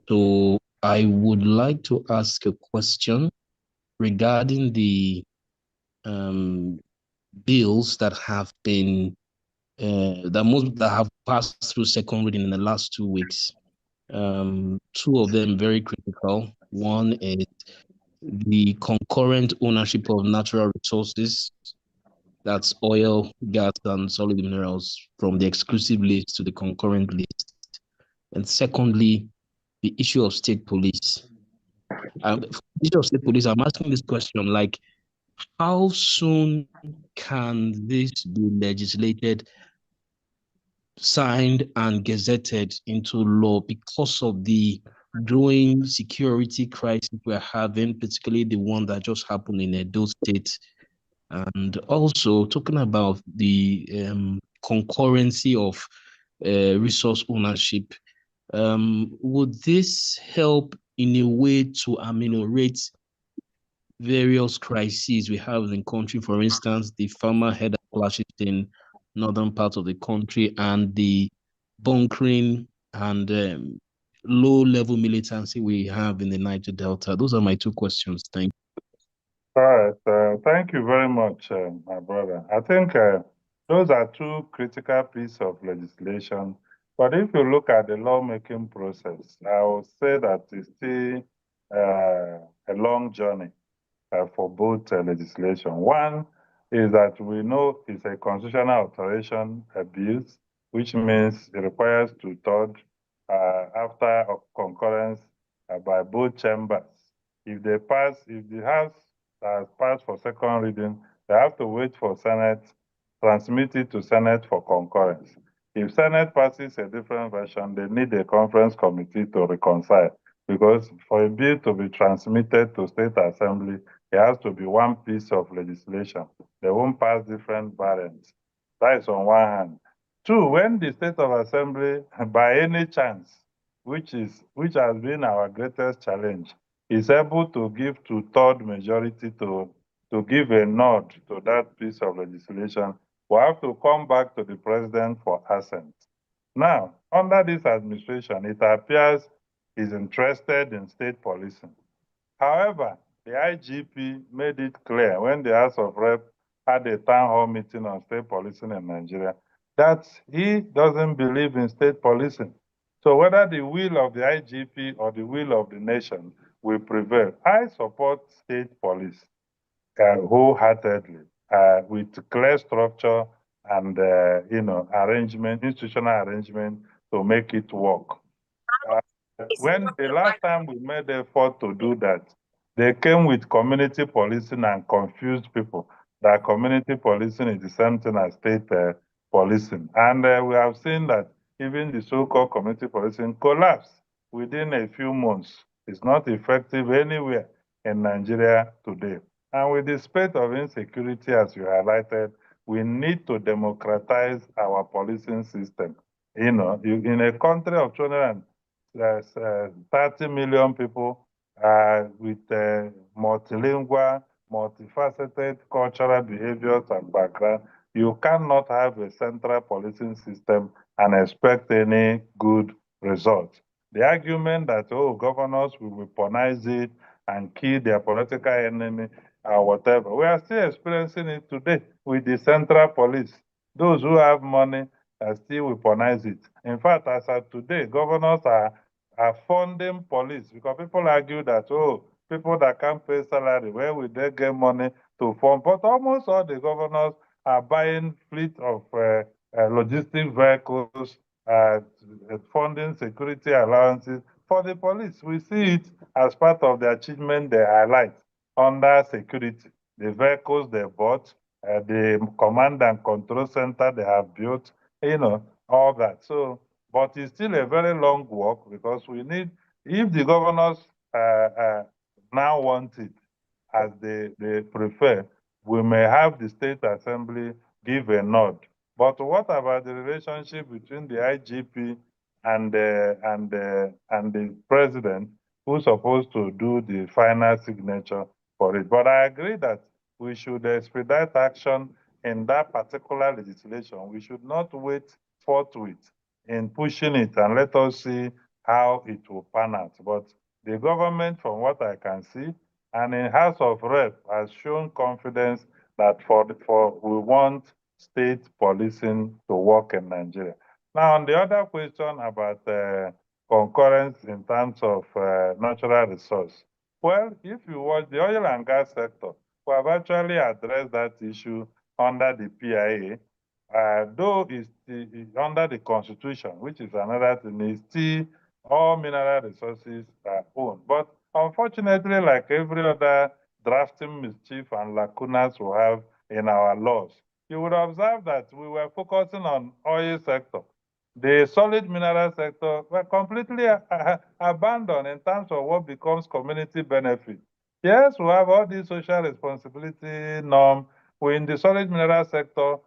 [SPEAKER 7] So I would like to ask a question regarding the bills that have been that have passed through second reading in the last 2 weeks. Two of them very critical. One is the concurrent ownership of natural resources, that's oil, gas, and solid minerals, from the exclusive list to the concurrent list. And secondly, the issue of state police. The issue of state police, I'm asking this question, like, how soon can this be legislated, signed, and gazetted into law because of the growing security crisis we're having, particularly the one that just happened in Edo State? And also talking about the concurrency of resource ownership, would this help in a way to ameliorate various crises we have in the country? For instance, the farmer head clashes in northern parts of the country and the bunkering and low-level militancy we have in the Niger Delta. Those are my two questions. Thank you.
[SPEAKER 2] All right. Thank you very much, my brother. I think those are two critical pieces of legislation But if you look at the lawmaking process, I would say that it's still a long journey for both legislation. One is that we know it's a constitutional alteration abuse, which means it requires two-thirds after concurrence by both chambers. If they pass, if the House has passed for second reading, they have to wait for Senate, transmit it to Senate for concurrence. If Senate passes a different version, they need a conference committee to reconcile, because for a bill to be transmitted to State Assembly, it has to be one piece of legislation. They won't pass different variants. That is on one hand. Two, when the State of Assembly, by any chance, which has been our greatest challenge, is able to give two-thirds majority to give a nod to that piece of legislation, we have to come back to the president for assent. Now, under this administration, it appears he's interested in state policing. However, the IGP made it clear when the House of Rep had a town hall meeting on state policing in Nigeria that he doesn't believe in state policing. So whether the will of the IGP or the will of the nation will prevail, I support state police wholeheartedly with clear structure and arrangement, institutional arrangement to make it work. When the last time we made effort to do that, they came with community policing and confused people that community policing is the same thing as state policing. And we have seen that even the so-called community policing collapsed within a few months. It's not effective anywhere in Nigeria today. And with the spate of insecurity, as you highlighted, we need to democratize our policing system. In a country of 30 million people with multilingual, multifaceted cultural behaviors and background, you cannot have a central policing system and expect any good results. The argument that, governors will weaponize it and kill their political enemy or whatever, we are still experiencing it today with the central police. Those who have money still weaponize it. In fact, as of today, governors are funding police because people argue that, people that can't pay salary, where will they get money to fund? But almost all the governors are buying fleet of logistic vehicles, funding security allowances for the police. We see it as part of the achievement they highlight under security. The vehicles they bought, the command and control center they have built, all that. So, but it's still a very long walk because we need, if the governors now want it as they prefer, we may have the state assembly give a nod. But what about the relationship between the IGP and the president, who's supposed to do the final signature for it? But I agree that we should expedite action in that particular legislation. We should not wait forthwith in pushing it and let us see how it will pan out. But the government, from what I can see, and in House of Rep has shown confidence that we want state policing to work in Nigeria. Now, on the other question about concurrence in terms of natural resource, well, if you watch the oil and gas sector, we have actually addressed that issue under the PIA, though it's under the Constitution, which is another thing, is still all mineral resources are owned. But unfortunately, like every other drafting mischief and lacunas we have in our laws, you would observe that we were focusing on oil sector. The solid mineral sector were completely abandoned in terms of what becomes community benefit. Yes, we have all these social responsibility norm. We in the solid mineral sector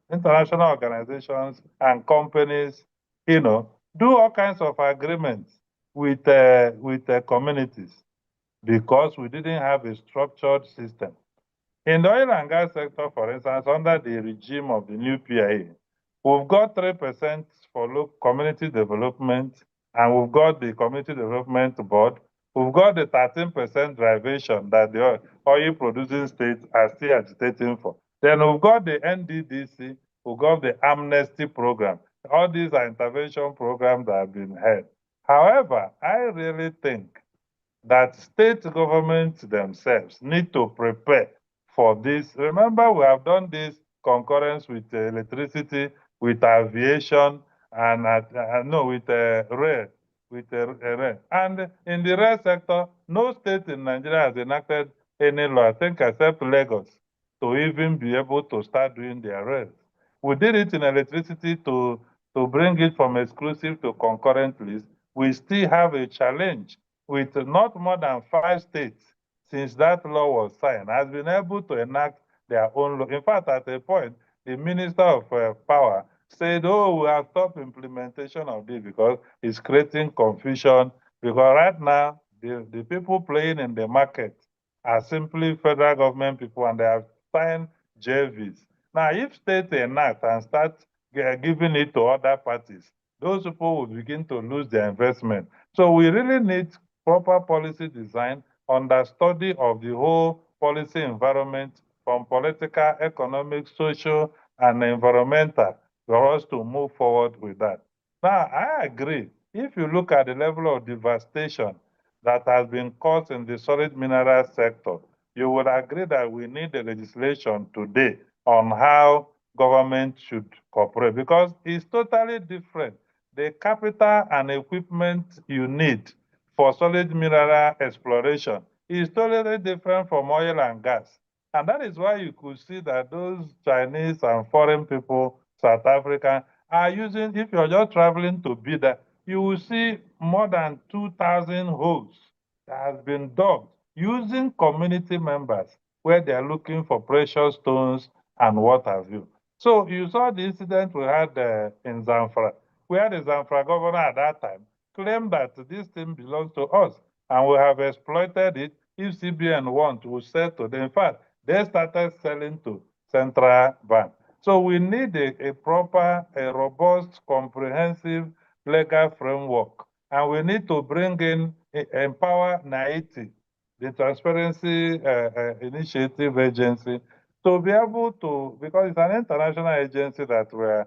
[SPEAKER 2] international organizations and companies, do all kinds of agreements with communities because we didn't have a structured system. In the oil and gas sector, for instance, under the regime of the new PIA, we've got 3% for community development, and we've got the community development board. We've got the 13% derivation that the oil producing states are still agitating for. Then we've got the NDDC, we got the amnesty program. All these are intervention programs that have been held. However, I really think that state governments themselves need to prepare for this. Remember, we have done this concurrence with electricity, with aviation, and with rail, rail. And in the rail sector, no state in Nigeria has enacted any law, I think, except Lagos, to even be able to start doing their rails. We did it in electricity to bring it from exclusive to concurrent list. We still have a challenge with not more than 5 states since that law was signed, has been able to enact their own law. In fact, at a point, the Minister of Power said, oh, we have stopped implementation of this because it's creating confusion. Because right now, the people playing in the market are simply federal government people, and they have signed JVs. Now, if states enact and start giving it to other parties, those people will begin to lose their investment. So we really need proper policy design, understudy of the whole policy environment from political, economic, social, and environmental for us to move forward with that. Now, I agree. If you look at the level of devastation that has been caused in the solid mineral sector, you would agree that we need a legislation today on how government should cooperate, because it's totally different. The capital and equipment you need for solid mineral exploration is totally different from oil and gas. And that is why you could see that those Chinese and foreign people, South African, are using, if you're just traveling to Bida, you will see more than 2,000 holes that has been dug using community members where they are looking for precious stones and what have you. So you saw the incident we had in Zamfara, where the Zamfara governor at that time claimed that this thing belongs to us and we have exploited it. If CBN want, we sell to them. In fact, they started selling to central bank. So we need a proper, a robust, comprehensive legal framework. And we need to bring in, empower NAITI, the Transparency Initiative Agency, to be able to, because it's an international agency that were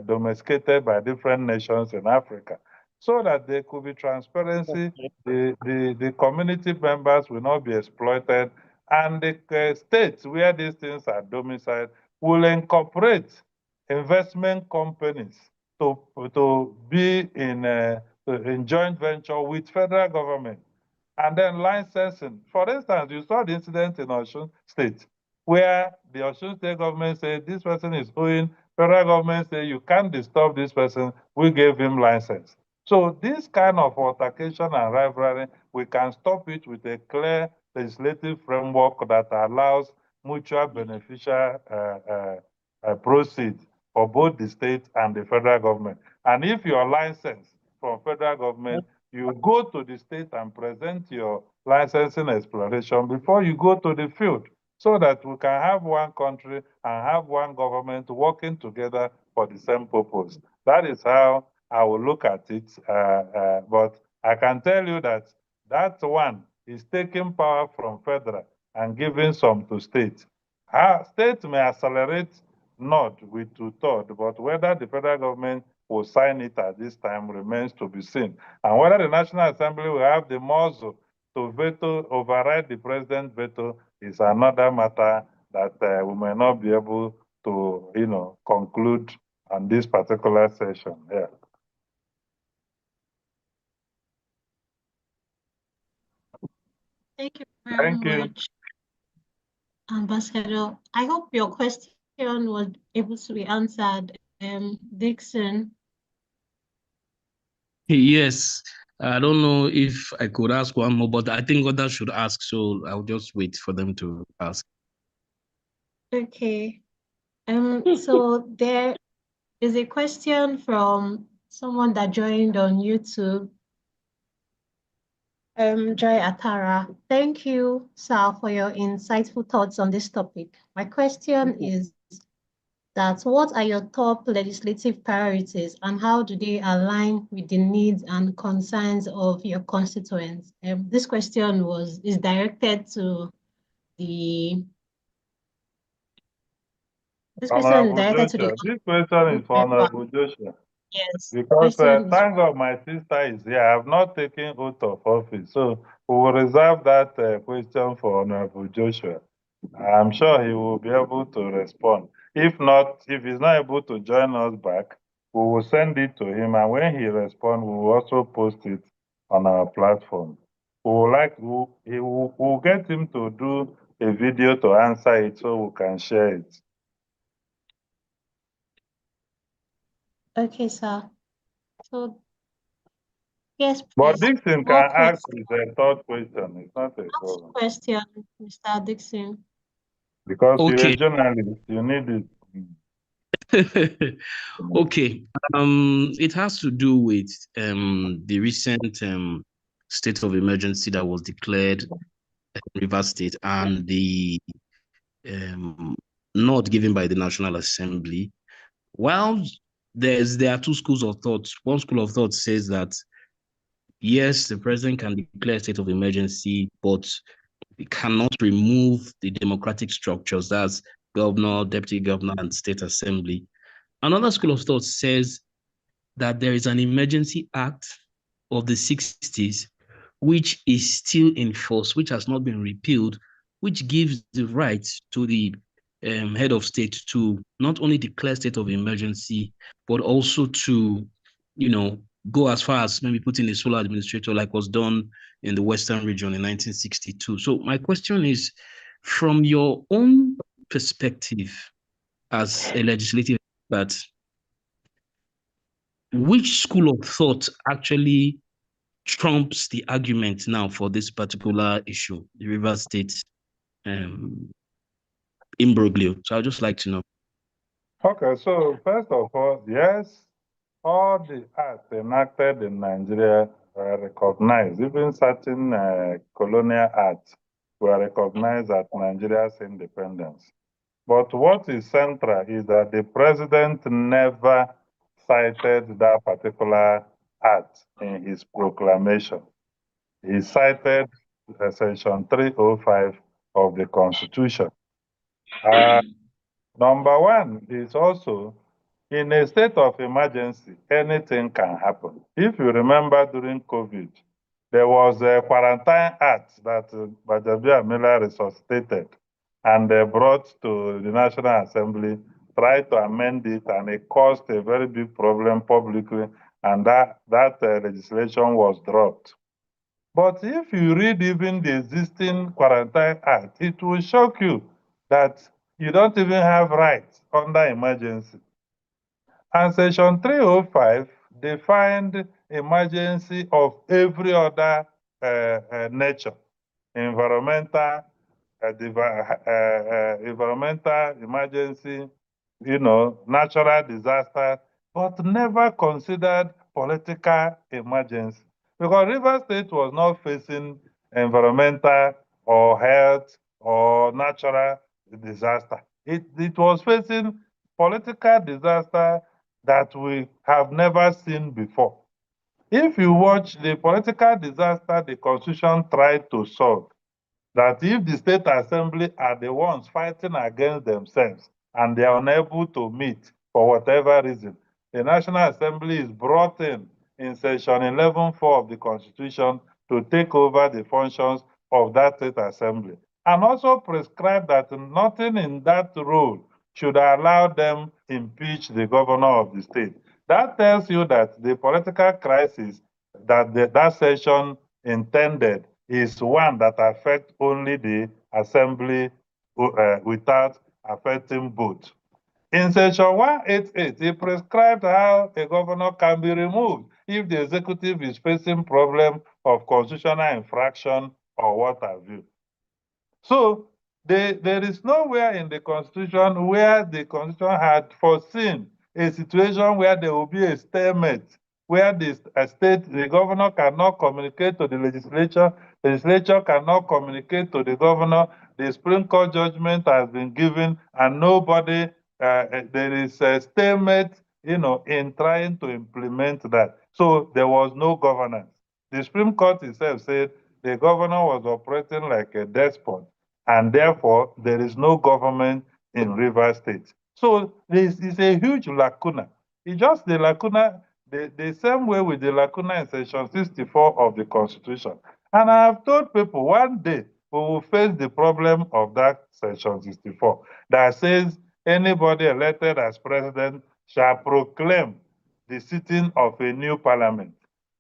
[SPEAKER 2] domesticated by different nations in Africa, so that there could be transparency, the community members will not be exploited, and the states where these things are domiciled will incorporate investment companies to be in joint venture with federal government. And then licensing. For instance, you saw the incident in Osun State, where the Osun State government said this person is owing, federal government said you can't disturb this person, we gave him license. So this kind of altercation and rivalry, we can stop it with a clear legislative framework that allows mutual beneficial proceeds for both the state and the federal government. And if you're licensed from federal government, you go to the state and present your licensing exploration before you go to the field, so that we can have one country and have one government working together for the same purpose. That is how I will look at it. But I can tell you that that one is taking power from federal and giving some to state. State may accelerate not with 2/3, but whether the federal government will sign it at this time remains to be seen. And whether the National Assembly will have the muscle to veto, override the president's veto, is another matter that we may not be able to, conclude on this particular session. Yeah.
[SPEAKER 1] Thank you very much, Ambassador. I hope your question was able to be answered. Dixon.
[SPEAKER 7] Yes, I don't know if I could ask one more, but I think others should ask, so I'll just wait for them to ask.
[SPEAKER 1] Okay. So there is a question from someone that joined on YouTube. Joy Atara. Thank you, sir, for your insightful thoughts on this topic. My question is that what are your top legislative priorities and how do they align with the needs and concerns of your constituents? This question is directed to the This question is
[SPEAKER 2] Honorable
[SPEAKER 1] directed to the
[SPEAKER 2] Joshua, this question is for
[SPEAKER 1] member.
[SPEAKER 2] Honorable Joshua.
[SPEAKER 1] Yes.
[SPEAKER 2] Because
[SPEAKER 1] Question is
[SPEAKER 2] thank God my sister is here. I have not taken oath of office. So we will reserve that question for Honorable Joshua. I'm sure he will be able to respond. If not, if he's not able to join us back, we will send it to him. And when he responds, we will also post it on our platform. We'll get him to do a video to answer it so we can share it.
[SPEAKER 1] okay, sir. So yes,
[SPEAKER 2] But
[SPEAKER 1] please.
[SPEAKER 2] Dixon
[SPEAKER 1] More
[SPEAKER 2] can ask his third question. It's not a
[SPEAKER 1] Ask
[SPEAKER 2] problem.
[SPEAKER 1] question, Mr. Dixon.
[SPEAKER 2] Because you're
[SPEAKER 7] Okay.
[SPEAKER 2] a journalist, you need it.
[SPEAKER 7] Okay. It has to do with the recent state of emergency that was declared in Rivers State and the nod given by the National Assembly. Well, there are two schools of thought. One school of thought says that yes, the president can declare a state of emergency, but it cannot remove the democratic structures. That's governor, deputy governor, and state assembly. Another school of thought says that there is an emergency act of the 60s, which is still in force, which has not been repealed, which gives the right to the head of state to not only declare state of emergency, but also to, go as far as maybe putting a solo administrator like was done in the Western region in 1962. So my question is, from your own perspective as a legislative expert, which school of thought actually trumps the argument now for this particular issue, the Rivers State imbroglio? So I'd just like to know.
[SPEAKER 2] Okay, so first of all, yes, all the acts enacted in Nigeria were recognized. Even certain colonial acts were recognized at Nigeria's independence. But what is central is that the president never cited that particular act in his proclamation. He cited Section 305 of the Constitution. Number one is also, in a state of emergency, anything can happen. If you remember during COVID, there was a quarantine act that Gbajabiamila resuscitated and brought to the National Assembly, tried to amend it, and it caused a very big problem publicly, and that legislation was dropped. But if you read even the existing Quarantine Act, it will shock you that you don't even have rights under emergency. And Section 305 defined emergency of every other nature, environmental emergency, natural disaster, but never considered political emergency. Because Rivers State was not facing environmental or health or natural disaster. It was facing political disaster that we have never seen before. If you watch the political disaster the Constitution tried to solve, that if the state assembly are the ones fighting against themselves and they are unable to meet for whatever reason, the National Assembly is brought in Section 11.4 of the Constitution to take over the functions of that state assembly, and also prescribe that nothing in that rule should allow them impeach the governor of the state. That tells you that the political crisis that that session intended is one that affects only the assembly without affecting both. In Section 188, it prescribed how a governor can be removed if the executive is facing problem of constitutional infraction or what have you. So there is nowhere in the Constitution where the Constitution had foreseen a situation where there will be a stalemate, where the governor cannot communicate to the legislature cannot communicate to the governor, the Supreme Court judgment has been given, and nobody, there is a stalemate, in trying to implement that. So there was no governance. The Supreme Court itself said the governor was operating like a despot, and therefore there is no government in Rivers State. So this is a huge lacuna. It's just the lacuna, the same way with the lacuna in section 64 of the Constitution. And I have told people one day we will face the problem of that section 64 that says anybody elected as president shall proclaim the sitting of a new parliament.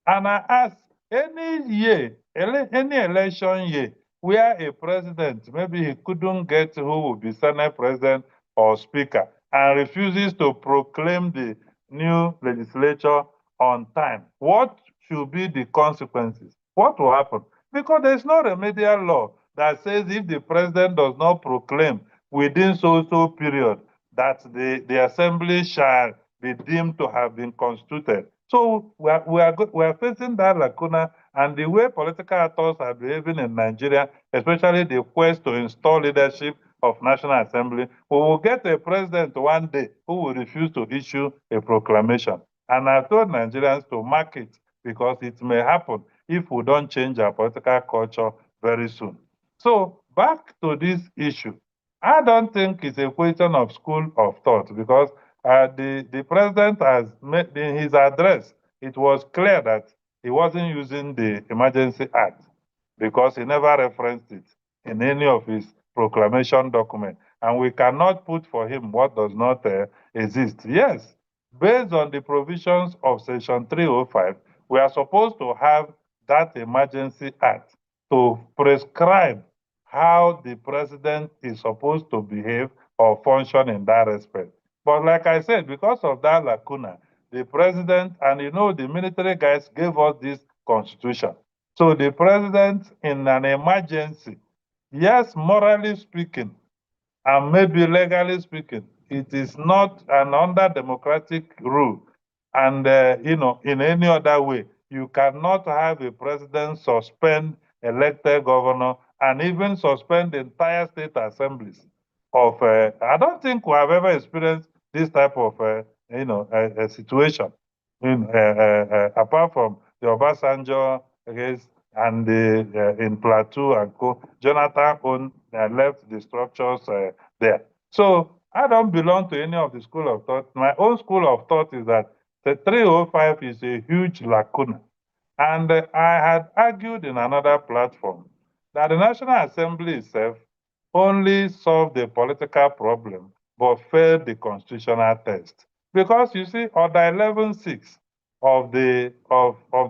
[SPEAKER 2] And I ask, any year, any election year, where a president, maybe he couldn't get who will be Senate president or speaker, and refuses to proclaim the new legislature on time, what should be the consequences? What will happen? Because there's no remedial law that says if the president does not proclaim within so period that the assembly shall be deemed to have been constituted. So we are facing that lacuna, and the way political actors are behaving in Nigeria, especially the quest to install leadership of National Assembly, we will get a president one day who will refuse to issue a proclamation. And I told Nigerians to mark it because it may happen if we don't change our political culture very soon. So back to this issue. I don't think it's a question of school of thought because the president has made in his address, it was clear that he wasn't using the Emergency Act because he never referenced it in any of his proclamation document. And we cannot put for him what does not exist. Yes, based on the provisions of Section 305, we are supposed to have that Emergency Act to prescribe how the president is supposed to behave or function in that respect. But like I said, because of that lacuna, the president, and the military guys gave us this constitution. So the president in an emergency, yes, morally speaking, and maybe legally speaking, it is not an under democratic rule. And, in any other way, you cannot have a president suspend elected governor and even suspend the entire state assemblies of, I don't think we have ever experienced this type of, a situation apart from the Obasanjo case and in Plateau and Co. Jonathan left the structures there. So I don't belong to any of the school of thought. My own school of thought is that the 305 is a huge lacuna. And I had argued in another platform that the National Assembly itself only solved the political problem but failed the constitutional test. Because you see, Order 11.6 of the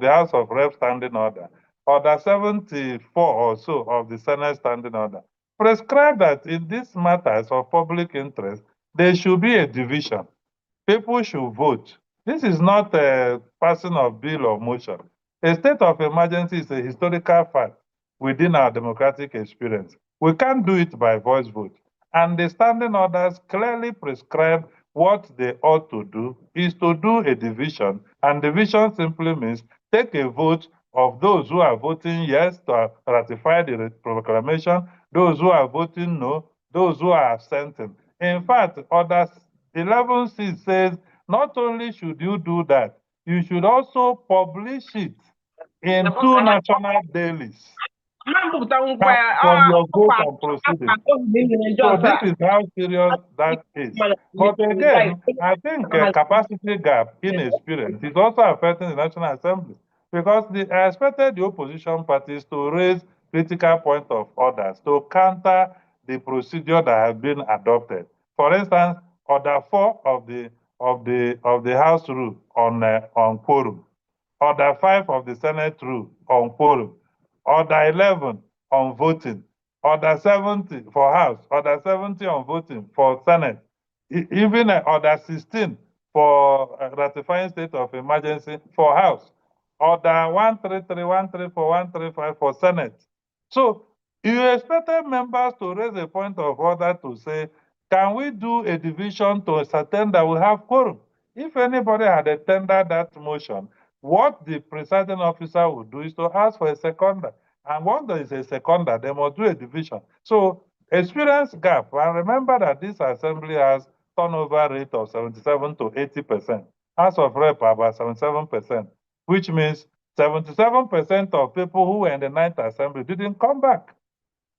[SPEAKER 2] House of Reps Standing Order, Order 74 or so of the Senate Standing Order, prescribe that in these matters of public interest, there should be a division. People should vote. This is not a passing of bill or motion. A state of emergency is a historical fact within our democratic experience. We can't do it by voice vote. And the standing orders clearly prescribe what they ought to do is to do a division. And division simply means take a vote of those who are voting yes to ratify the proclamation, those who are voting no, those who are absenting. In fact, Order 11.6 says not only should you do that, you should also publish it in 2 national dailies from your vote and proceedings. So this is how serious that is. But again, I think a capacity gap in experience is also affecting the National Assembly because I expected the opposition parties to raise critical point of orders to counter the procedure that has been adopted. For instance, Order 4 of the House rule on quorum, Order 5 of the Senate rule on quorum, Order 11 on voting, Order 70 for House, Order 70 on voting for Senate, even Order 16 for ratifying state of emergency for House, Order 133, 134, 135 for Senate. So you expected members to raise a point of order to say, can we do a division to ascertain that we have quorum? If anybody had tendered that motion, what the presiding officer would do is to ask for a seconder. And once there is a seconder, they must do a division. So experience gap. And remember that this assembly has turnover rate of 77 to 80%. House of Rep about 77%, which means 77% of people who were in the 9th Assembly didn't come back.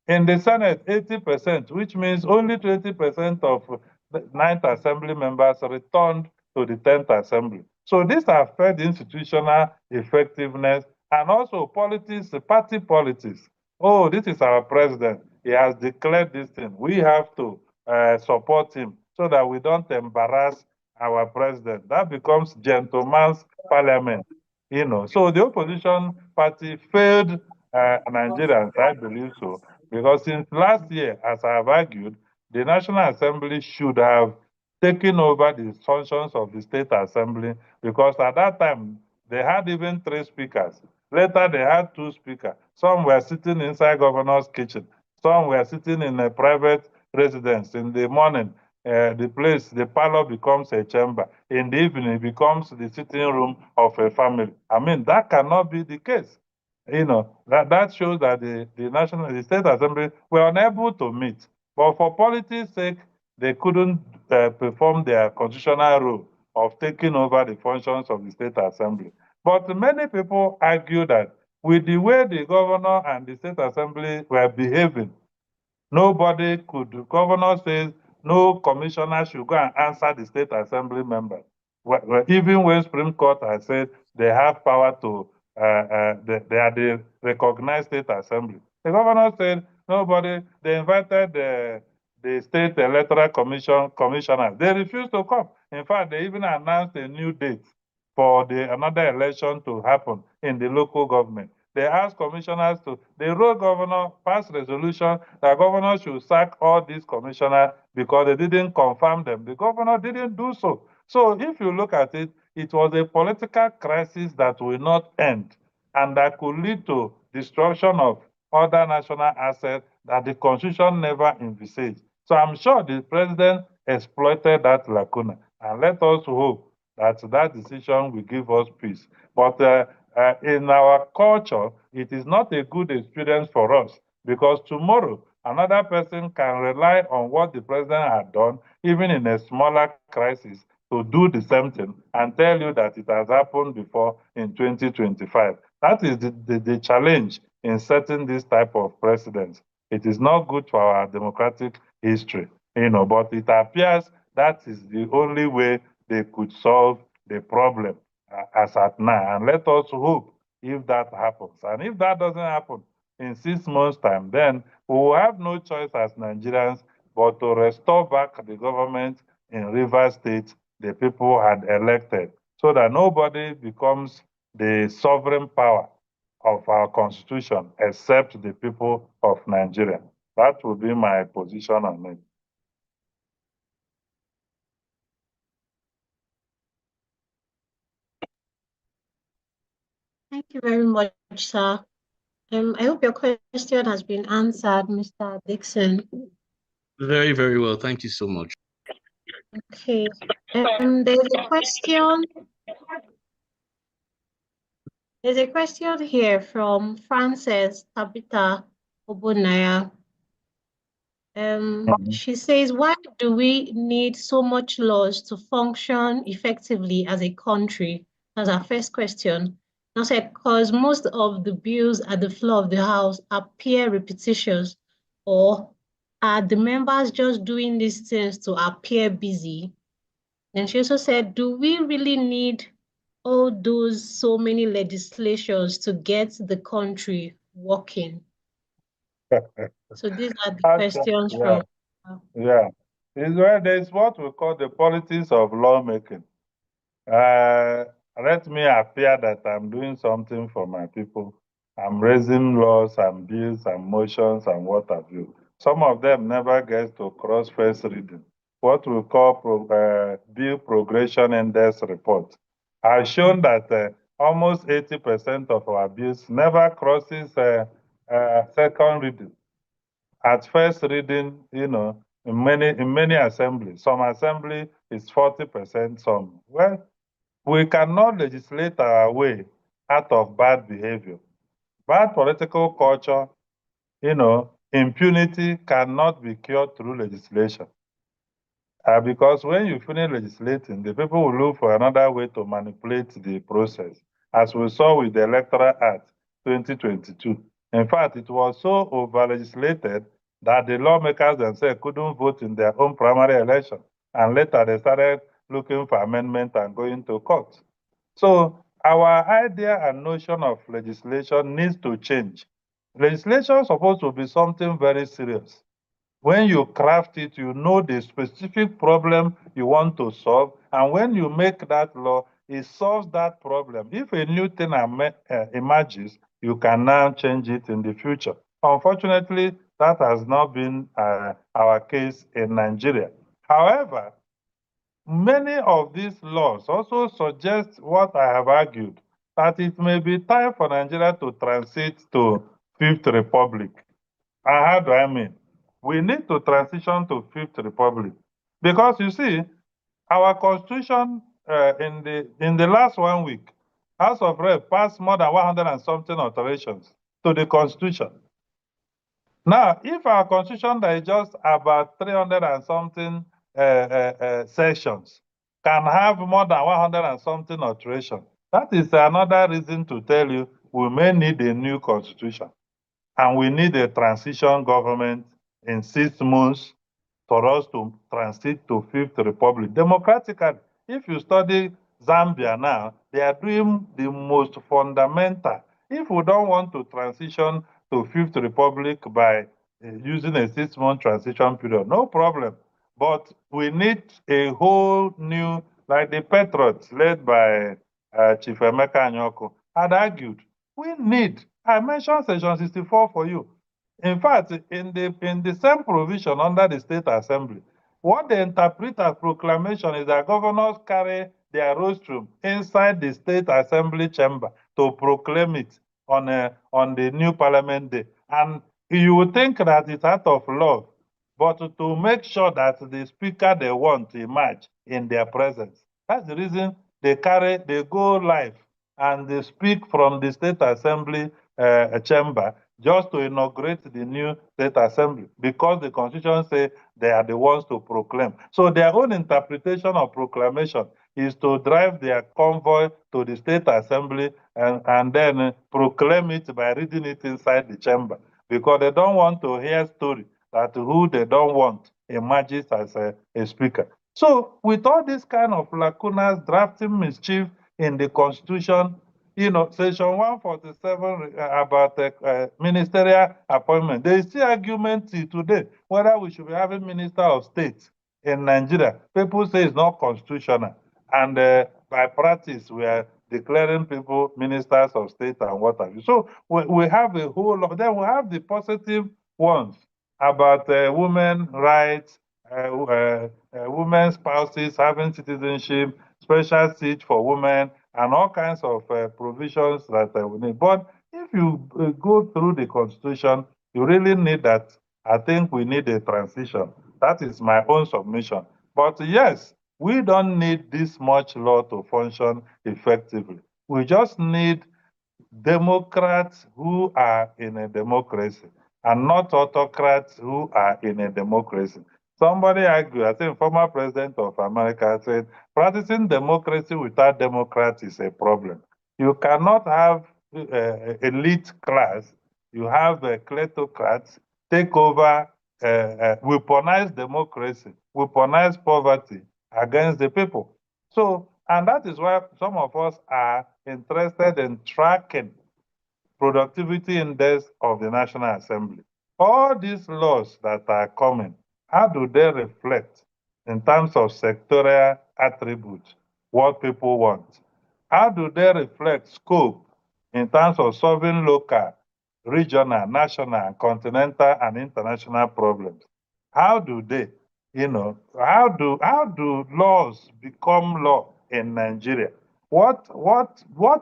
[SPEAKER 2] In the Senate, 80%, which means only 20% of the 9th Assembly members returned to the 10th Assembly. So this affects institutional effectiveness and also politics, party politics. Oh, this is our president. He has declared this thing. We have to support him so that we don't embarrass our president. That becomes gentleman's parliament, So the opposition party failed Nigerians, I believe so, because since last year, as I have argued, the National Assembly should have taken over the functions of the State Assembly, because at that time, they had even 3 speakers. Later, they had 2 speakers. Some were sitting inside governor's kitchen. Some were sitting in a private residence. In the morning, the parlor becomes a chamber. In the evening, it becomes the sitting room of a family. I mean, that cannot be the case. That shows that the State Assembly were unable to meet. But for politics' sake, they couldn't perform their constitutional role of taking over the functions of the State Assembly. But many people argue that with the way the governor and the State Assembly were behaving, nobody could. The governor says no commissioner should go and answer the State Assembly members. Even when Supreme Court has said they have power to, they are the recognized State Assembly. The governor said nobody, they invited the State Electoral Commission commissioners. They refused to come. In fact, they even announced a new date for another election to happen in the local government. They asked commissioners the road governor passed resolution that governor should sack all these commissioners because they didn't confirm them. The governor didn't do so. So if you look at it, it was a political crisis that will not end and that could lead to destruction of other national assets that the Constitution never envisaged. So I'm sure the president exploited that lacuna. And let us hope that decision will give us peace. But in our culture, it is not a good experience for us because tomorrow another person can rely on what the president had done, even in a smaller crisis, to do the same thing and tell you that it has happened before in 2025. That is the challenge in setting this type of precedents. It is not good for our democratic history, but it appears that is the only way they could solve the problem as at now. And let us hope if that happens. And if that doesn't happen in 6 months' time, then we will have no choice as Nigerians but to restore back the government in Rivers State the people had elected, so that nobody becomes the sovereign power of our constitution except the people of Nigeria. That will be my position on it.
[SPEAKER 1] Thank you very much, sir. I hope your question has been answered, Mr. Dixon.
[SPEAKER 7] Very, very well. Thank you so much.
[SPEAKER 1] Okay. There's a question. There's a question here from Frances Tabitha Obunaya. She says, why do we need so much laws to function effectively as a country? That's our first question. I said, because most of the bills at the floor of the House appear repetitious, or are the members just doing these things to appear busy? And she also said, do we really need all those so many legislations to get the country working? So these are the questions from.
[SPEAKER 2] Yeah. There's what we call the politics of lawmaking. Let me appear that I'm doing something for my people. I'm raising laws and bills and motions and what have you. Some of them never get to cross first reading. What we call bill progression index report has shown that almost 80% of our bills never crosses second reading. At first reading, in many assemblies, some assembly is 40%, some. Well, we cannot legislate our way out of bad behavior. Bad political culture, impunity cannot be cured through legislation. Because when you finish legislating, the people will look for another way to manipulate the process, as we saw with the Electoral Act 2022. In fact, it was so over-legislated that the lawmakers themselves couldn't vote in their own primary election. and later they started looking for amendment and going to court. So our idea and notion of legislation needs to change. Legislation is supposed to be something very serious. When you craft it, you know the specific problem you want to solve, and when you make that law, it solves that problem. If a new thing emerges, you can now change it in the future. Unfortunately, that has not been our case in Nigeria. However, many of these laws also suggest what I have argued, that it may be time for Nigeria to transit to Fifth Republic. And how do I mean? We need to transition to Fifth Republic. Because you see, our constitution in the last 1 week, House of Rep passed more than 100 and something alterations to the constitution. Now, if our constitution that is just about 300 and something sections can have more than 100 and something alterations, that is another reason to tell you we may need a new constitution. And we need a transition government in 6 months for us to transit to Fifth Republic. Democratically, if you study Zambia now, they are doing the most fundamental. If we don't want to transition to Fifth Republic by using a 6-month transition period, no problem. But we need a whole new, like the Patriots led by Chief Emeka Anyoko had argued, we need, I mentioned Section 64 for you. In fact, in the same provision under the State Assembly, what they interpret as proclamation is that governors carry their rostrum inside the State Assembly chamber to proclaim it on the new Parliament Day. And you would think that it's out of love, but to make sure that the speaker they want to emerge in their presence. That's the reason they go live and they speak from the State Assembly chamber just to inaugurate the new State Assembly, because the Constitution says they are the ones to proclaim. So their own interpretation of proclamation is to drive their convoy to the State Assembly and then proclaim it by reading it inside the chamber, because they don't want to hear story that who they don't want emerges as a speaker. So with all this kind of lacunas, drafting mischief in the Constitution, you know, Section 147 about ministerial appointment. There is still argument today whether we should be having Minister of State in Nigeria. People say it's not constitutional. And by practice, we are declaring people ministers of state and what have you. So we have a whole lot. Then we have the positive ones about women rights, women's spouses having citizenship, special seat for women, and all kinds of provisions that we need. But if you go through the Constitution, you really need that. I think we need a transition. That is my own submission. But yes, we don't need this much law to function effectively. We just need Democrats who are in a democracy and not autocrats who are in a democracy. Somebody argued, I think former president of America said, practicing democracy without Democrats is a problem. You cannot have elite class, you have kleptocrats take over, weaponize democracy, weaponize poverty against the people. So, and that is why some of us are interested in tracking productivity index of the National Assembly. All these laws that are coming, how do they reflect in terms of sectorial attributes, what people want? How do they reflect scope in terms of solving local, regional, national, continental, and international problems? How do they, you know, how do laws become law in Nigeria? What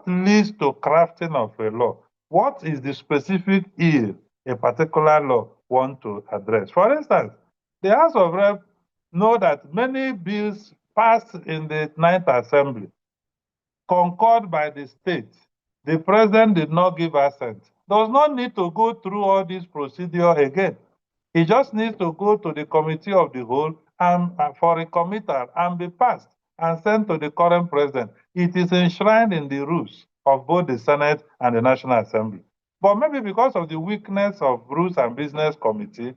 [SPEAKER 2] leads to crafting of a law? What is the specific ill a particular law want to address? For instance, the House of Rep know that many bills passed in the 9th Assembly, concurred by the states, the president did not give assent. Does not need to go through all this procedure again. He just needs to go to the committee of the whole and for a committal and be passed and sent to the current president. It is enshrined in the rules of both the Senate and the National Assembly. But maybe because of the weakness of Rules and Business Committee,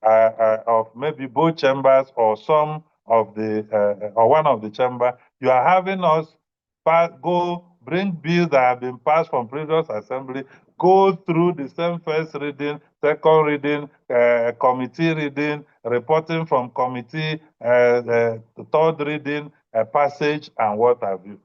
[SPEAKER 2] of maybe both chambers or some of the or one of the chamber, you are having us go bring bills that have been passed from previous assembly, go through the same first reading, second reading, committee reading, reporting from committee, the third reading, passage, and what have you.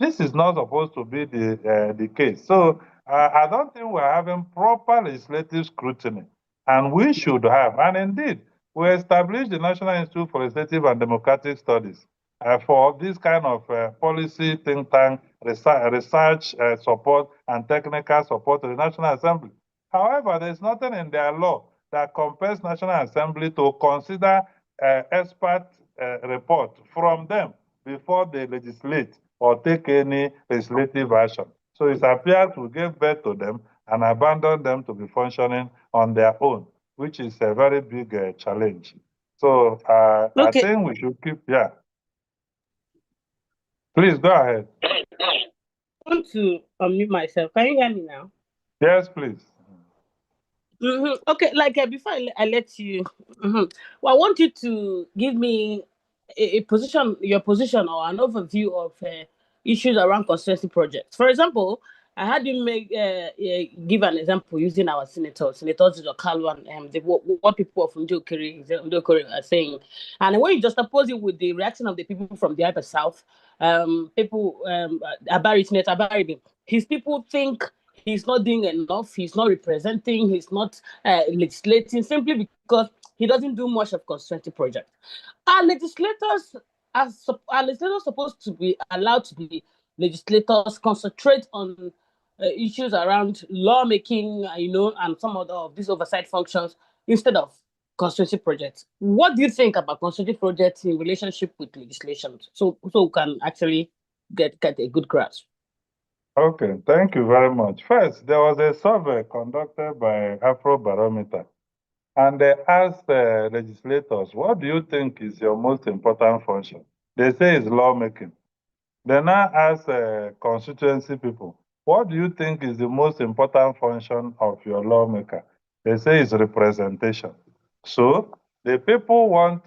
[SPEAKER 2] This is not supposed to be the case. So I don't think we're having proper legislative scrutiny, and we should have. And indeed, we established the National Institute for Legislative and Democratic Studies for this kind of policy think tank, research support, and technical support to the National Assembly. However, there's nothing in their law that compels National Assembly to consider expert report from them before they legislate or take any legislative action. So it appears we gave birth to them and abandon them to be functioning on their own, which is a very big challenge. So I think we should keep, yeah. Please go ahead.
[SPEAKER 6] I want to unmute myself. Can you hear me now?
[SPEAKER 2] Yes, please.
[SPEAKER 6] Okay, like before I let you, well, I want you to give me a position, your position, or an overview of issues around constituency projects. For example, I had you give an example using our senators Okalu and what people of Ndokere are saying, and when you just oppose it with the reaction of the people from the upper south, Senator Abari, his people think he's not doing enough, he's not representing, he's not legislating, simply because he doesn't do much of constituency projects. Are legislators supposed to be allowed to be legislators, concentrate on issues around lawmaking, and some of these oversight functions instead of constituency projects? What do you think about constituency projects in relationship with legislation, so we can actually get a good grasp?
[SPEAKER 2] Okay, thank you very much. First, there was a survey conducted by Afrobarometer, and they asked legislators, what do you think is your most important function? They say it's lawmaking. They now ask constituency people, what do you think is the most important function of your lawmaker? They say it's representation. So the people want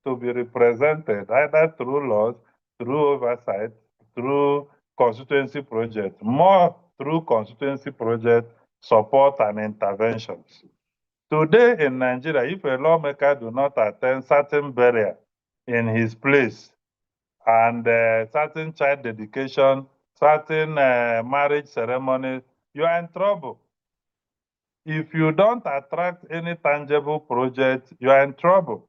[SPEAKER 2] to be represented either through laws, through oversight, through constituency projects, more through constituency project support and interventions. Today in Nigeria, if a lawmaker do not attend certain burial in his place and certain child dedication, certain marriage ceremonies, you are in trouble. If you don't attract any tangible project, you are in trouble.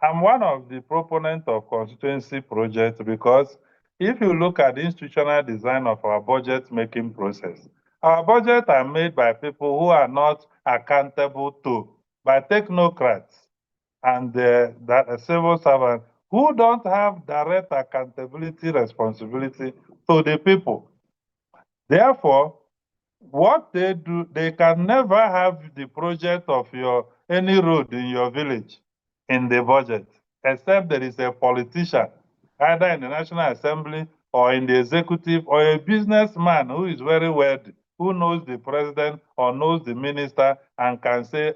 [SPEAKER 2] I'm one of the proponents of constituency projects because if you look at the institutional design of our budget making process, our budgets are made by people who are not accountable to, by technocrats and civil servants who don't have direct accountability responsibility to the people. Therefore, what they do, they can never have the project of any road in your village in the budget, except there is a politician, either in the National Assembly or in the executive, or a businessman who is very wealthy, who knows the president or knows the minister and can say,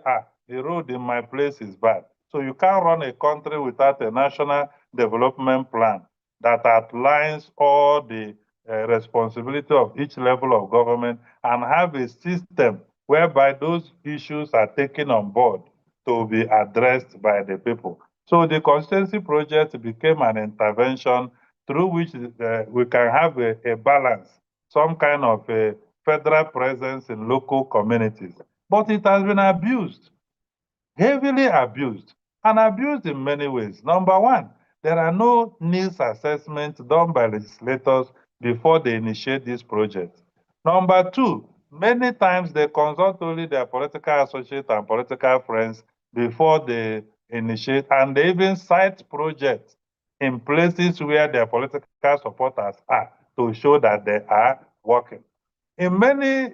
[SPEAKER 2] the road in my place is bad. So you can't run a country without a national development plan that outlines all the responsibility of each level of government and have a system whereby those issues are taken on board to be addressed by the people. So the constituency project became an intervention through which we can have a balance, some kind of a federal presence in local communities. But it has been abused, heavily abused, and abused in many ways. Number one, there are no needs assessments done by legislators before they initiate this project. Number two, many times they consult only their political associates and political friends before they initiate, and they even cite projects in places where their political supporters are to show that they are working. In many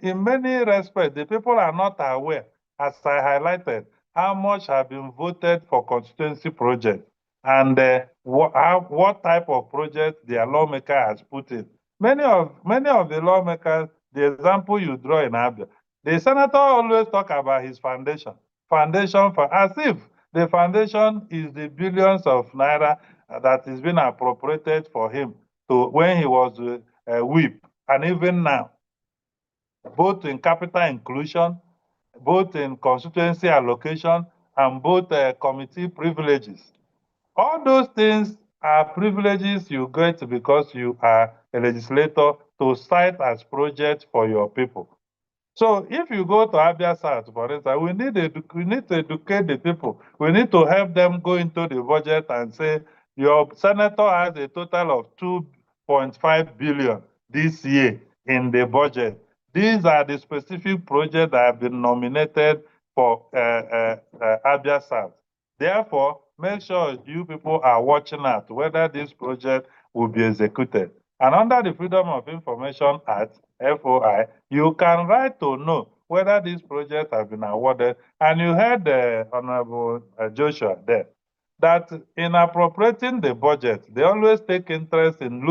[SPEAKER 2] respects, the people are not aware, as I highlighted, how much have been voted for constituency projects and what type of project their lawmaker has put in. Many of the lawmakers, the example you draw in Abia, the senator always talk about his foundation for as if the foundation is the billions of naira that is being appropriated for him to when he was whip, and even now, both in capital inclusion, both in constituency allocation, and both committee privileges. All those things are privileges you get because you are a legislator to cite as projects for your people. So if you go to Abia South, for instance, we need to educate the people. We need to help them go into the budget and say, your senator has a total of 2.5 billion this year in the budget. These are the specific projects that have been nominated for Abia South. Therefore, make sure you people are watching out whether this project will be executed. And under the Freedom of Information Act, FOI, you can write to know whether these projects have been awarded. And you heard Honorable Joshua there, that in appropriating the budget, they always take interest in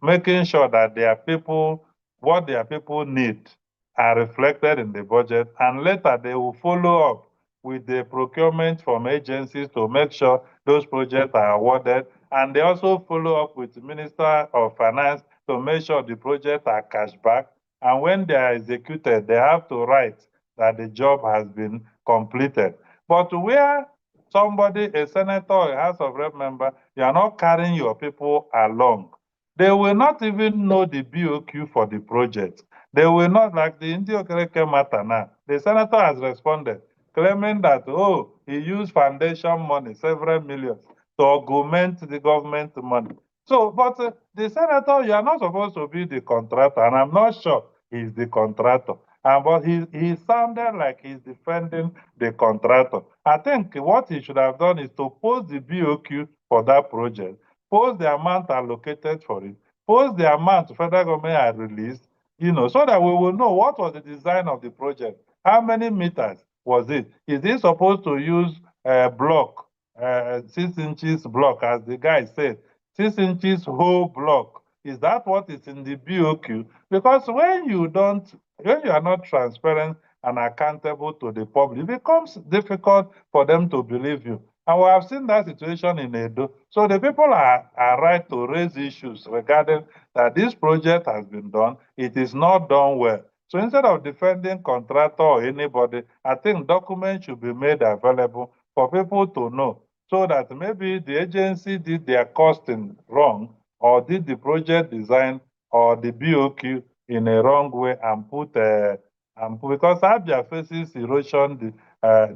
[SPEAKER 2] making sure that their people, what their people need are reflected in the budget, and later they will follow up with the procurement from agencies to make sure those projects are awarded. And they also follow up with the Minister of Finance to make sure the projects are cash back. And when they are executed, they have to write that the job has been completed. But where somebody, a senator or a House of Rep member, you are not carrying your people along, they will not even know the BOQ for the project. They will not, like the Indio Kereke matter now. The senator has responded, claiming that, oh, he used foundation money, several millions, to augment the government money. So, but the senator, you are not supposed to be the contractor, and I'm not sure he's the contractor. But he sounded like he's defending the contractor. I think what he should have done is to post the BOQ for that project, post the amount allocated for it, post the amount the federal government had released, so that we will know what was the design of the project, how many meters was it? Is he supposed to use a block, 6 inches block, as the guy said, 6 inches whole block? Is that what is in the BOQ? Because when you are not transparent and accountable to the public, it becomes difficult for them to believe you. And we have seen that situation in Edo. So the people are right to raise issues regarding that this project has been done. It is not done well. So instead of defending contractor or anybody, I think documents should be made available for people to know, so that maybe the agency did their costing wrong, or did the project design or the BOQ in a wrong way and because Abia faces erosion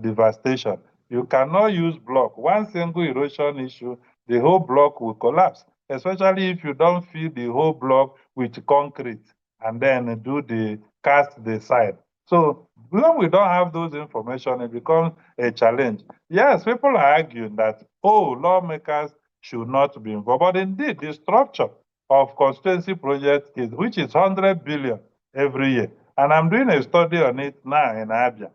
[SPEAKER 2] devastation. You cannot use block. One single erosion issue, the whole block will collapse, especially if you don't fill the whole block with concrete and then cast the side. So when we don't have those information, it becomes a challenge. Yes, people are arguing that, oh, lawmakers should not be involved. But indeed, the structure of constituency projects which is 100 billion every year. And I'm doing a study on it now in Abia.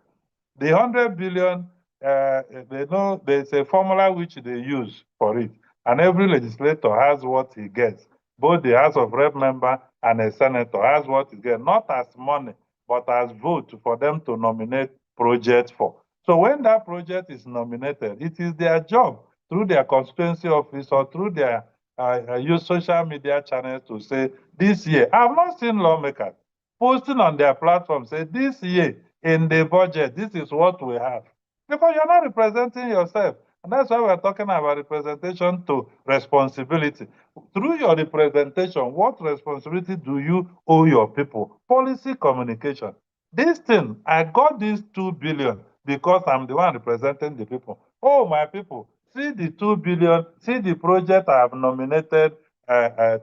[SPEAKER 2] The 100 billion, they know there's a formula which they use for it. And every legislator has what he gets. Both the House of Rep member and a senator has what he gets, not as money, but as vote for them to nominate projects for. So when that project is nominated, it is their job through their constituency office or through their use social media channels to say, this year, I've not seen lawmakers posting on their platform, say, this year in the budget, this is what we have. Because you're not representing yourself. And that's why we're talking about representation to responsibility. Through your representation, what responsibility do you owe your people? Policy communication. This thing, I got this 2 billion because I'm the one representing the people. Oh, my people, see the 2 billion, see the project I have nominated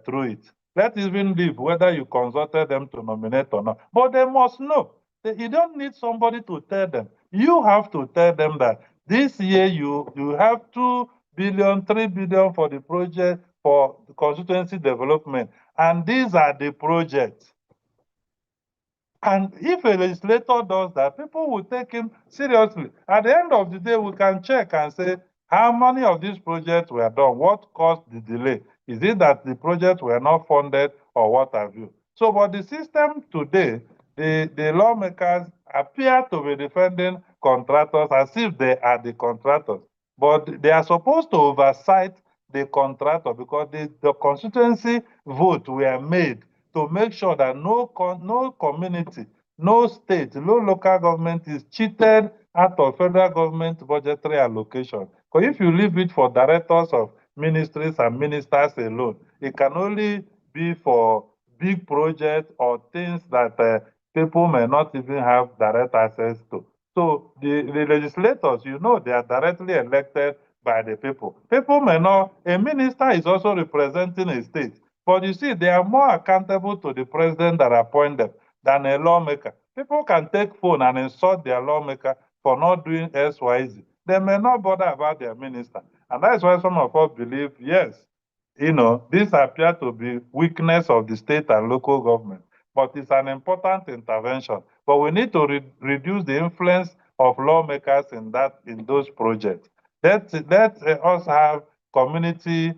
[SPEAKER 2] through it. Let's even leave whether you consulted them to nominate or not. But they must know. You don't need somebody to tell them. You have to tell them that this year you have 2 billion, 3 billion for the project for the constituency development. And these are the projects. And if a legislator does that, people will take him seriously. At the end of the day, we can check and say, how many of these projects were done? What caused the delay? Is it that the projects were not funded or what have you? So, but the system today, the lawmakers appear to be defending contractors as if they are the contractors. But they are supposed to oversight the contractor, because the constituency vote were made to make sure that no community, no state, no local government is cheated out of federal government budgetary allocation. Because if you leave it for directors of ministries and ministers alone, it can only be for big projects or things that people may not even have direct access to. So the legislators, you know, they are directly elected by the people. People may not, a minister is also representing a state, but you see, they are more accountable to the president that appointed them than a lawmaker. People can take phone and insult their lawmaker for not doing XYZ. They may not bother about their minister. And that's why some of us believe, yes, you know, this appears to be weakness of the state and local government, but it's an important intervention. But we need to reduce the influence of lawmakers in those projects. Let us have community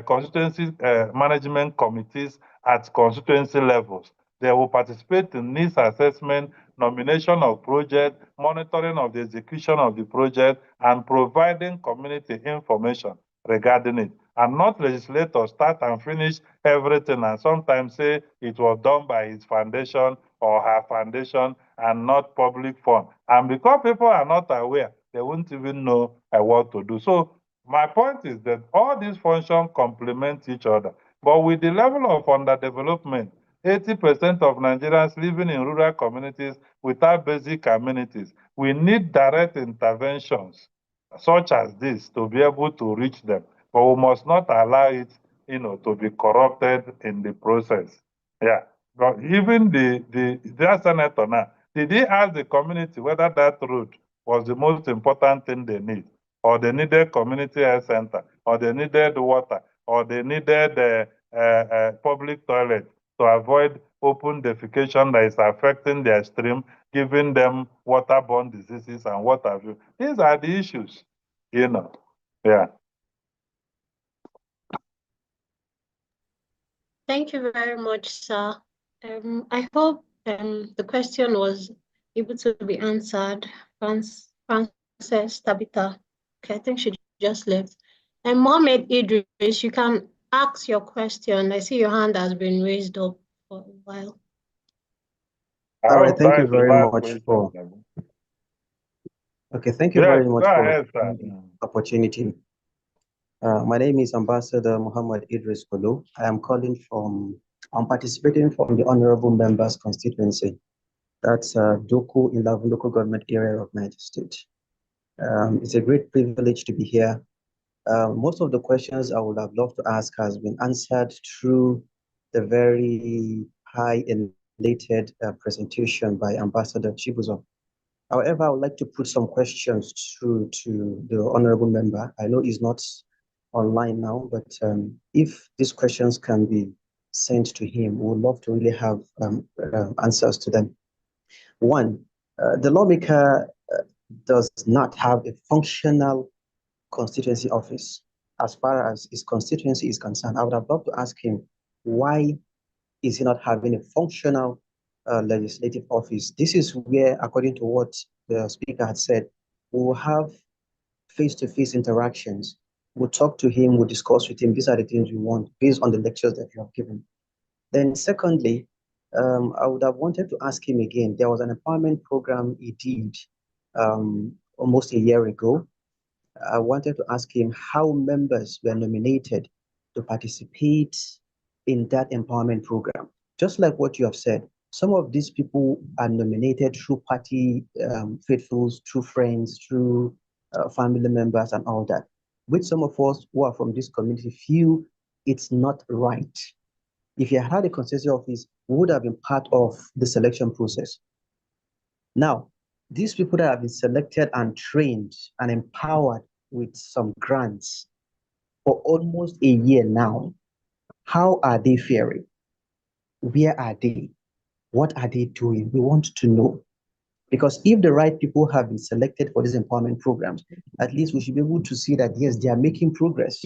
[SPEAKER 2] constituency management committees at constituency levels. They will participate in needs assessment, nomination of project, monitoring of the execution of the project, and providing community information regarding it. And not legislators start and finish everything and sometimes say it was done by his foundation or her foundation and not public fund. And because people are not aware, they won't even know what to do. So my point is that all these functions complement each other. But with the level of underdevelopment, 80% of Nigerians living in rural communities without basic amenities, we need direct interventions such as this to be able to reach them. But we must not allow it, you know, to be corrupted in the process. Yeah. But even the senator now, did he ask the community whether that road was the most important thing they need? Or they needed community health center, or they needed water, or they needed public toilet to avoid open defecation that is affecting their stream, giving them waterborne diseases and what have you. These are the issues, you know. Yeah.
[SPEAKER 1] Thank you very much, sir. I hope the question was able to be answered. Frances Tabitha, okay, I think she just left. And Mohammed Idris, you can ask your question. I see your hand has been raised up for a while.
[SPEAKER 8] All right, thank you very much for. Okay, thank you very much for the opportunity. My name is Ambassador Muhammad Idris Kolo. I'm participating from the Honorable Members Constituency. That's Doku in Lavu local government area of Niger State. It's a great privilege to be here. Most of the questions I would have loved to ask has been answered through the very high elated presentation by Ambassador Chibuzo. However, I would like to put some questions through to the honorable member. I know he's not online now, but if these questions can be sent to him, we would love to really have answers to them. One, the lawmaker does not have a functional constituency office. As far as his constituency is concerned, I would have loved to ask him, why is he not having a functional legislative office? This is where, according to what the speaker had said, we will have face-to-face interactions. We'll talk to him, we'll discuss with him, these are the things we want based on the lectures that you have given. Then secondly, I would have wanted to ask him again, there was an empowerment program he did almost a year ago. I wanted to ask him how members were nominated to participate in that empowerment program. Just like what you have said, some of these people are nominated through party faithfuls, through friends, through family members and all that, which some of us who are from this community feel it's not right. If you had a constituency office, we would have been part of the selection process. Now, these people that have been selected and trained and empowered with some grants for almost a year now, how are they faring? Where are they? What are they doing? We want to know. Because if the right people have been selected for these empowerment programs, at least we should be able to see that, yes, they are making progress.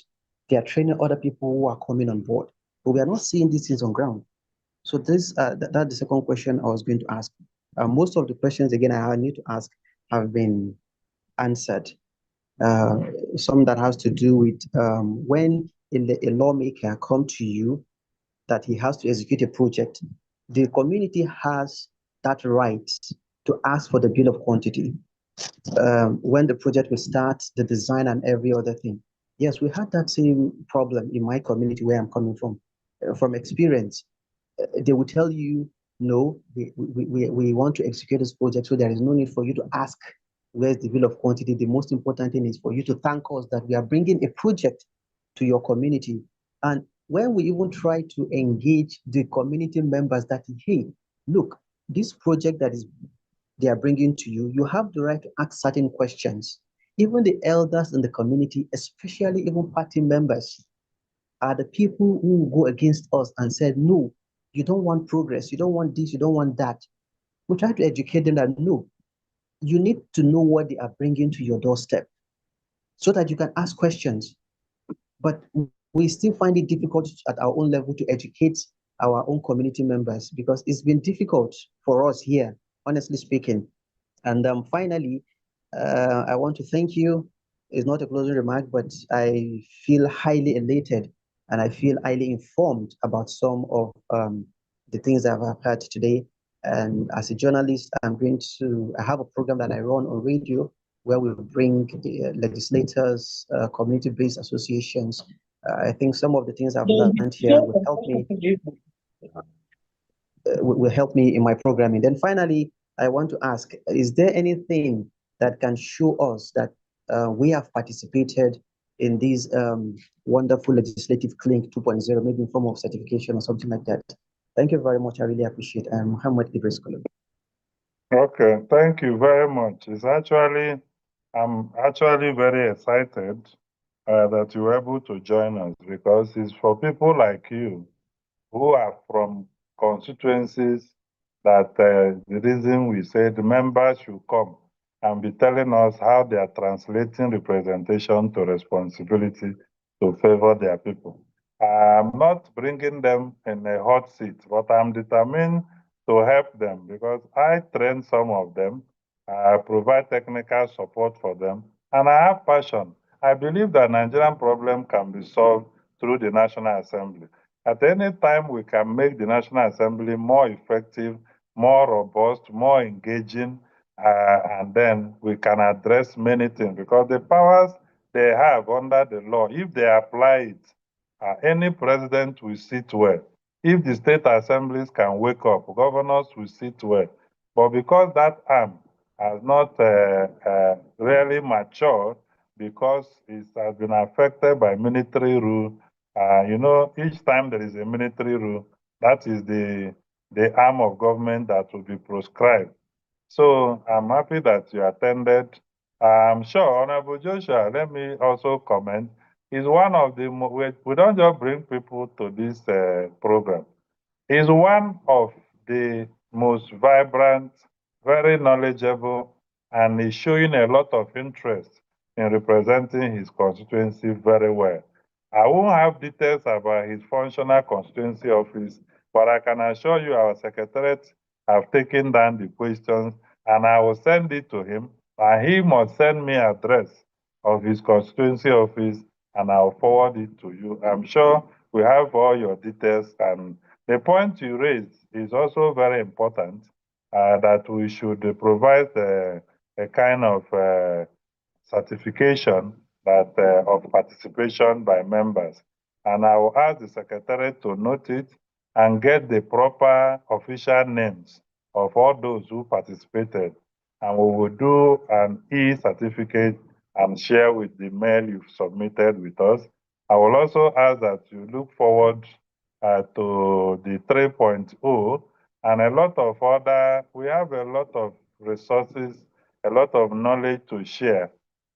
[SPEAKER 8] They are training other people who are coming on board. But we are not seeing these things on ground. So this that's the second question I was going to ask. Most of the questions, again, I need to ask have been answered. some that has to do with when a lawmaker come to you that he has to execute a project, the community has that right to ask for the bill of quantity. When the project will start, the design and every other thing. Yes, we had that same problem in my community where I'm coming from. From experience, they will tell you, no, we want to execute this project, so there is no need for you to ask where's the bill of quantity. The most important thing is for you to thank us that we are bringing a project to your community. And when we even try to engage the community members that, hey, look, this project that is they are bringing to you, you have the right to ask certain questions. Even the elders in the community, especially even party members, are the people who go against us and said, no, you don't want progress, you don't want this, you don't want that. We try to educate them that, no, you need to know what they are bringing to your doorstep so that you can ask questions. But we still find it difficult at our own level to educate our own community members because it's been difficult for us here, honestly speaking. And finally, I want to thank you. It's not a closing remark, but I feel highly elated and I feel highly informed about some of the things that I've heard today. And as a journalist, I have a program that I run on radio where we bring legislators, community-based associations. I think some of the things I've learned here will help me in my programming. Then finally, I want to ask, is there anything that can show us that we have participated in this wonderful legislative clinic 2.0, maybe in form of certification or something like that? Thank you very much. I really appreciate it. I'm Muhammad Idris Kolum.
[SPEAKER 2] Okay, thank you very much. I'm actually very excited that you were able to join us because it's for people like you who are from constituencies that the reason we said members should come and be telling us how they are translating representation to responsibility to favor their people. I'm not bringing them in a hot seat, but I'm determined to help them because I train some of them, I provide technical support for them, and I have passion. I believe that Nigerian problem can be solved through the National Assembly. At any time we can make the National Assembly more effective, more robust, more engaging, and then we can address many things because the powers they have under the law, if they apply it, any president will sit well. If the state assemblies can wake up, governors will sit well. But because that arm has not really matured, because it has been affected by military rule, each time there is a military rule, that is the arm of government that will be proscribed. So I'm happy that you attended. I'm sure Honorable Joshua, let me also comment, is one of the, we don't just bring people to this program. He's one of the most vibrant, very knowledgeable, and is showing a lot of interest in representing his constituency very well. I won't have details about his functional constituency office, but I can assure you our secretariat have taken down the questions and I will send it to him, and he must send me address of his constituency office and I'll forward it to you. I'm sure we have all your details, and the point you raised is also very important, that we should provide a kind of certification that of participation by members. And I will ask the secretary to note it and get the proper official names of all those who participated. And we will do an e-certificate and share with the mail you've submitted with us. I will also ask that you look forward to the 3.0 and a lot of other, we have a lot of resources, a lot of knowledge to share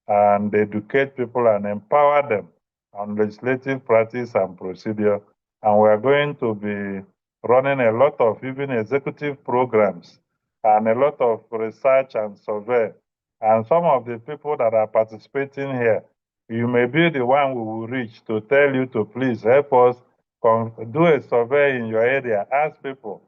[SPEAKER 2] and educate people and empower them on legislative practice and procedure. And we are going to be running a lot of even executive programs and a lot of research and survey. And some of the people that are participating here, you may be the one we will reach to tell you to please help us do a survey in your area. Ask people,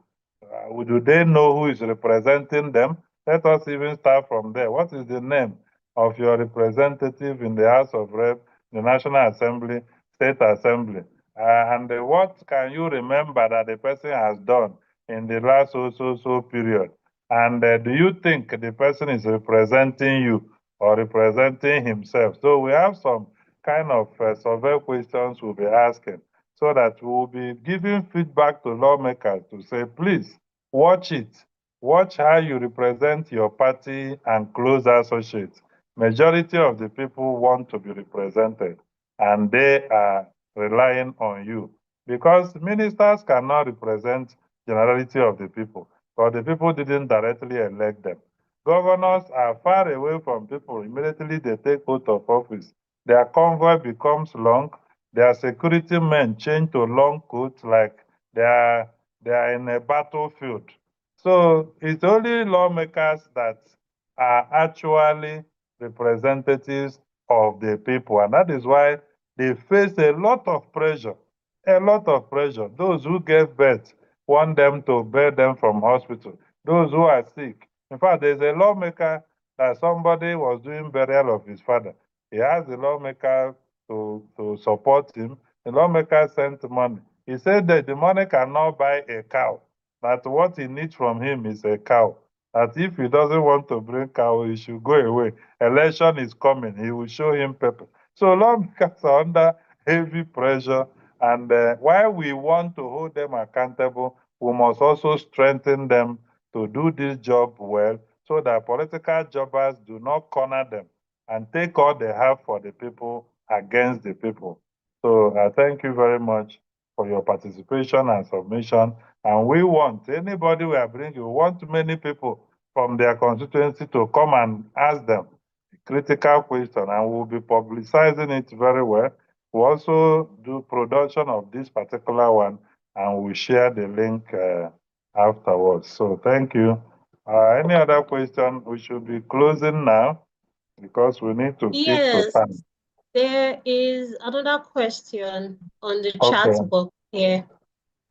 [SPEAKER 2] do they know who is representing them? Let us even start from there. What is the name? of your representative in the House of Rep, the National Assembly, State Assembly. And what can you remember that the person has done in the last so period? And do you think the person is representing you or representing himself? So we have some kind of survey questions we'll be asking so that we'll be giving feedback to lawmakers to say, please watch it. Watch how you represent your party and close associates. Majority of the people want to be represented and they are relying on you because ministers cannot represent generality of the people because the people didn't directly elect them. Governors are far away from people. Immediately they take oath of office. Their convoy becomes long. Their security men change to long coats like they are in a battlefield. So it's only lawmakers that are actually representatives of the people. And that is why they face a lot of pressure, a lot of pressure. Those who gave birth want them to bear them from hospital. Those who are sick. In fact, there's a lawmaker that somebody was doing burial of his father. He asked the lawmaker to support him. The lawmaker sent money. He said that the money cannot buy a cow. That what he needs from him is a cow. That if he doesn't want to bring cow, he should go away. Election is coming. He will show him pepper. So lawmakers are under heavy pressure. And while we want to hold them accountable, we must also strengthen them to do this job well so that political jobbers do not corner them and take all they have for the people against the people. So I thank you very much for your participation and submission. And we want anybody we are bringing, we want many people from their constituency to come and ask them critical question, and we'll be publicizing it very well. We'll also do production of this particular one, and we'll share the link afterwards. So thank you. Any other question? We should be closing now because we need to keep to time.
[SPEAKER 1] There is another question on the
[SPEAKER 2] Okay.
[SPEAKER 1] chat box here.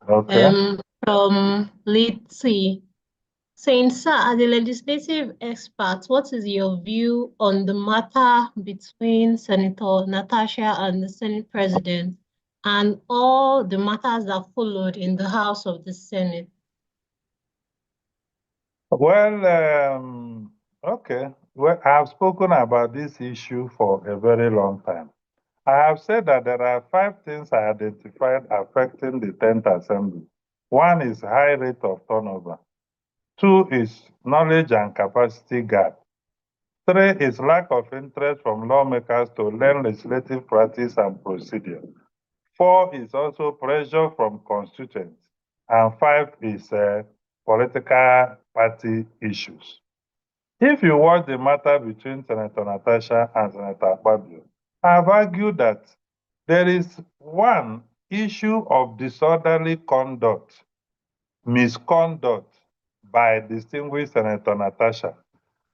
[SPEAKER 2] Okay.
[SPEAKER 1] From Litsi, saying, sir, as a legislative expert, what is your view on the matter between Senator Natasha and the Senate President and all the matters that followed in the House of the Senate?
[SPEAKER 2] Well, okay. Well, I've spoken about this issue for a very long time. I have said that there are 5 things I identified affecting the 10th Assembly. 1 is high rate of turnover. 2 is knowledge and capacity gap. 3 is lack of interest from lawmakers to learn legislative practice and procedure. 4 is also pressure from constituents. And 5 is political party issues. If you watch the matter between Senator Natasha and Senator Akpabio, I have argued that there is one issue of disorderly conduct, misconduct by distinguished Senator Natasha,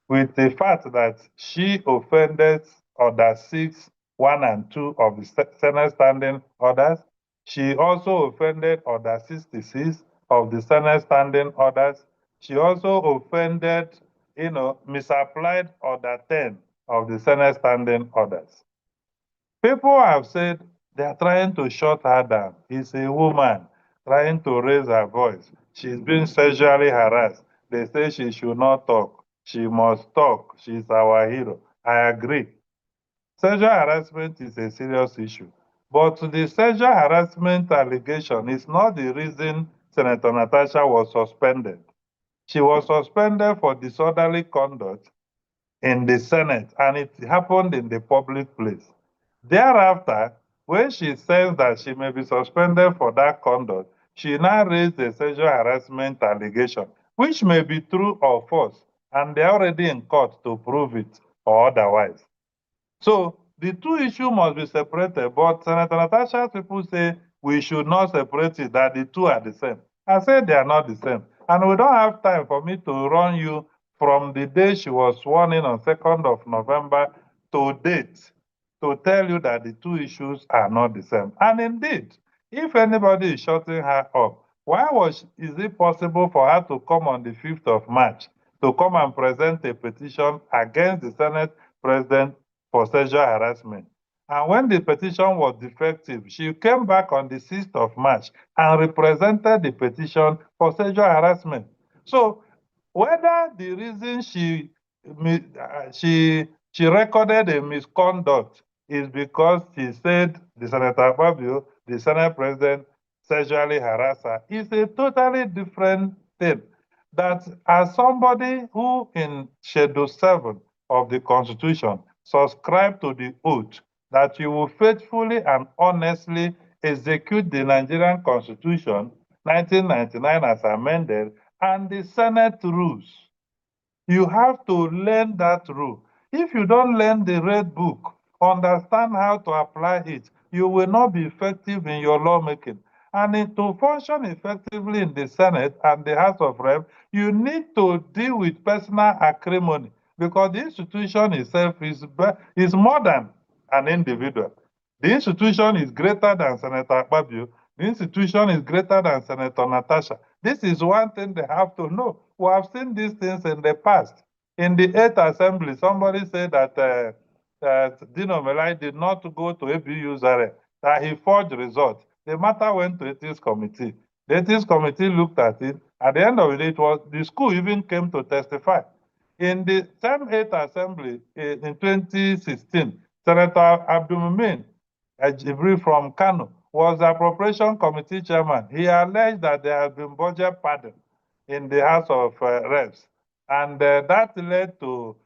[SPEAKER 2] with the fact that she offended Order 6, 1 and 2 of the Senate Standing Orders. She also offended Order 66 of the Senate Standing Orders. She also offended, misapplied Order 10 of the Senate Standing Orders. People have said they are trying to shut her down. It's a woman trying to raise her voice. She's been sexually harassed. They say she should not talk. She must talk. She's our hero. I agree. Sexual harassment is a serious issue. But the sexual harassment allegation is not the reason Senator Natasha was suspended. She was suspended for disorderly conduct in the Senate, and it happened in the public place. Thereafter, when she says that she may be suspended for that conduct, she now raised a sexual harassment allegation, which may be true or false, and they're already in court to prove it or otherwise. So the two issues must be separated, but Senator Natasha's people say we should not separate it, that the two are the same. I said they are not the same. And we don't have time for me to run you from the day she was sworn in on 2nd of November to date to tell you that the two issues are not the same. And indeed, if anybody is shutting her up, is it possible for her to come on the 5th of March to come and present a petition against the Senate President for sexual harassment. And when the petition was defective, she came back on the 6th of March and represented the petition for sexual harassment. So whether the reason she recorded a misconduct is because she said the Senator Fabio, the Senate President, sexually harassed her, is a totally different thing. That as somebody who in Schedule 7 of the Constitution subscribed to the oath that you will faithfully and honestly execute the Nigerian Constitution 1999 as amended and the Senate rules. You have to learn that rule. If you don't learn the Red Book, understand how to apply it, you will not be effective in your lawmaking. And to function effectively in the Senate and the House of Reps, you need to deal with personal acrimony because the institution itself is more than an individual. The institution is greater than Senator Fabio. The institution is greater than Senator Natasha. This is one thing they have to know. We have seen these things in the past. In the 8th Assembly, somebody said that Dino Melai did not go to ABU Zare, that he forged results. The matter went to Ethics Committee. The Ethics Committee looked at it. At the end of the day, the school even came to testify. In the same 8th Assembly in 2016, Senator Abdulmumin Jibril from Kano was the Appropriation Committee chairman. He alleged that there has been budget pardon in the House of Reps. And that led to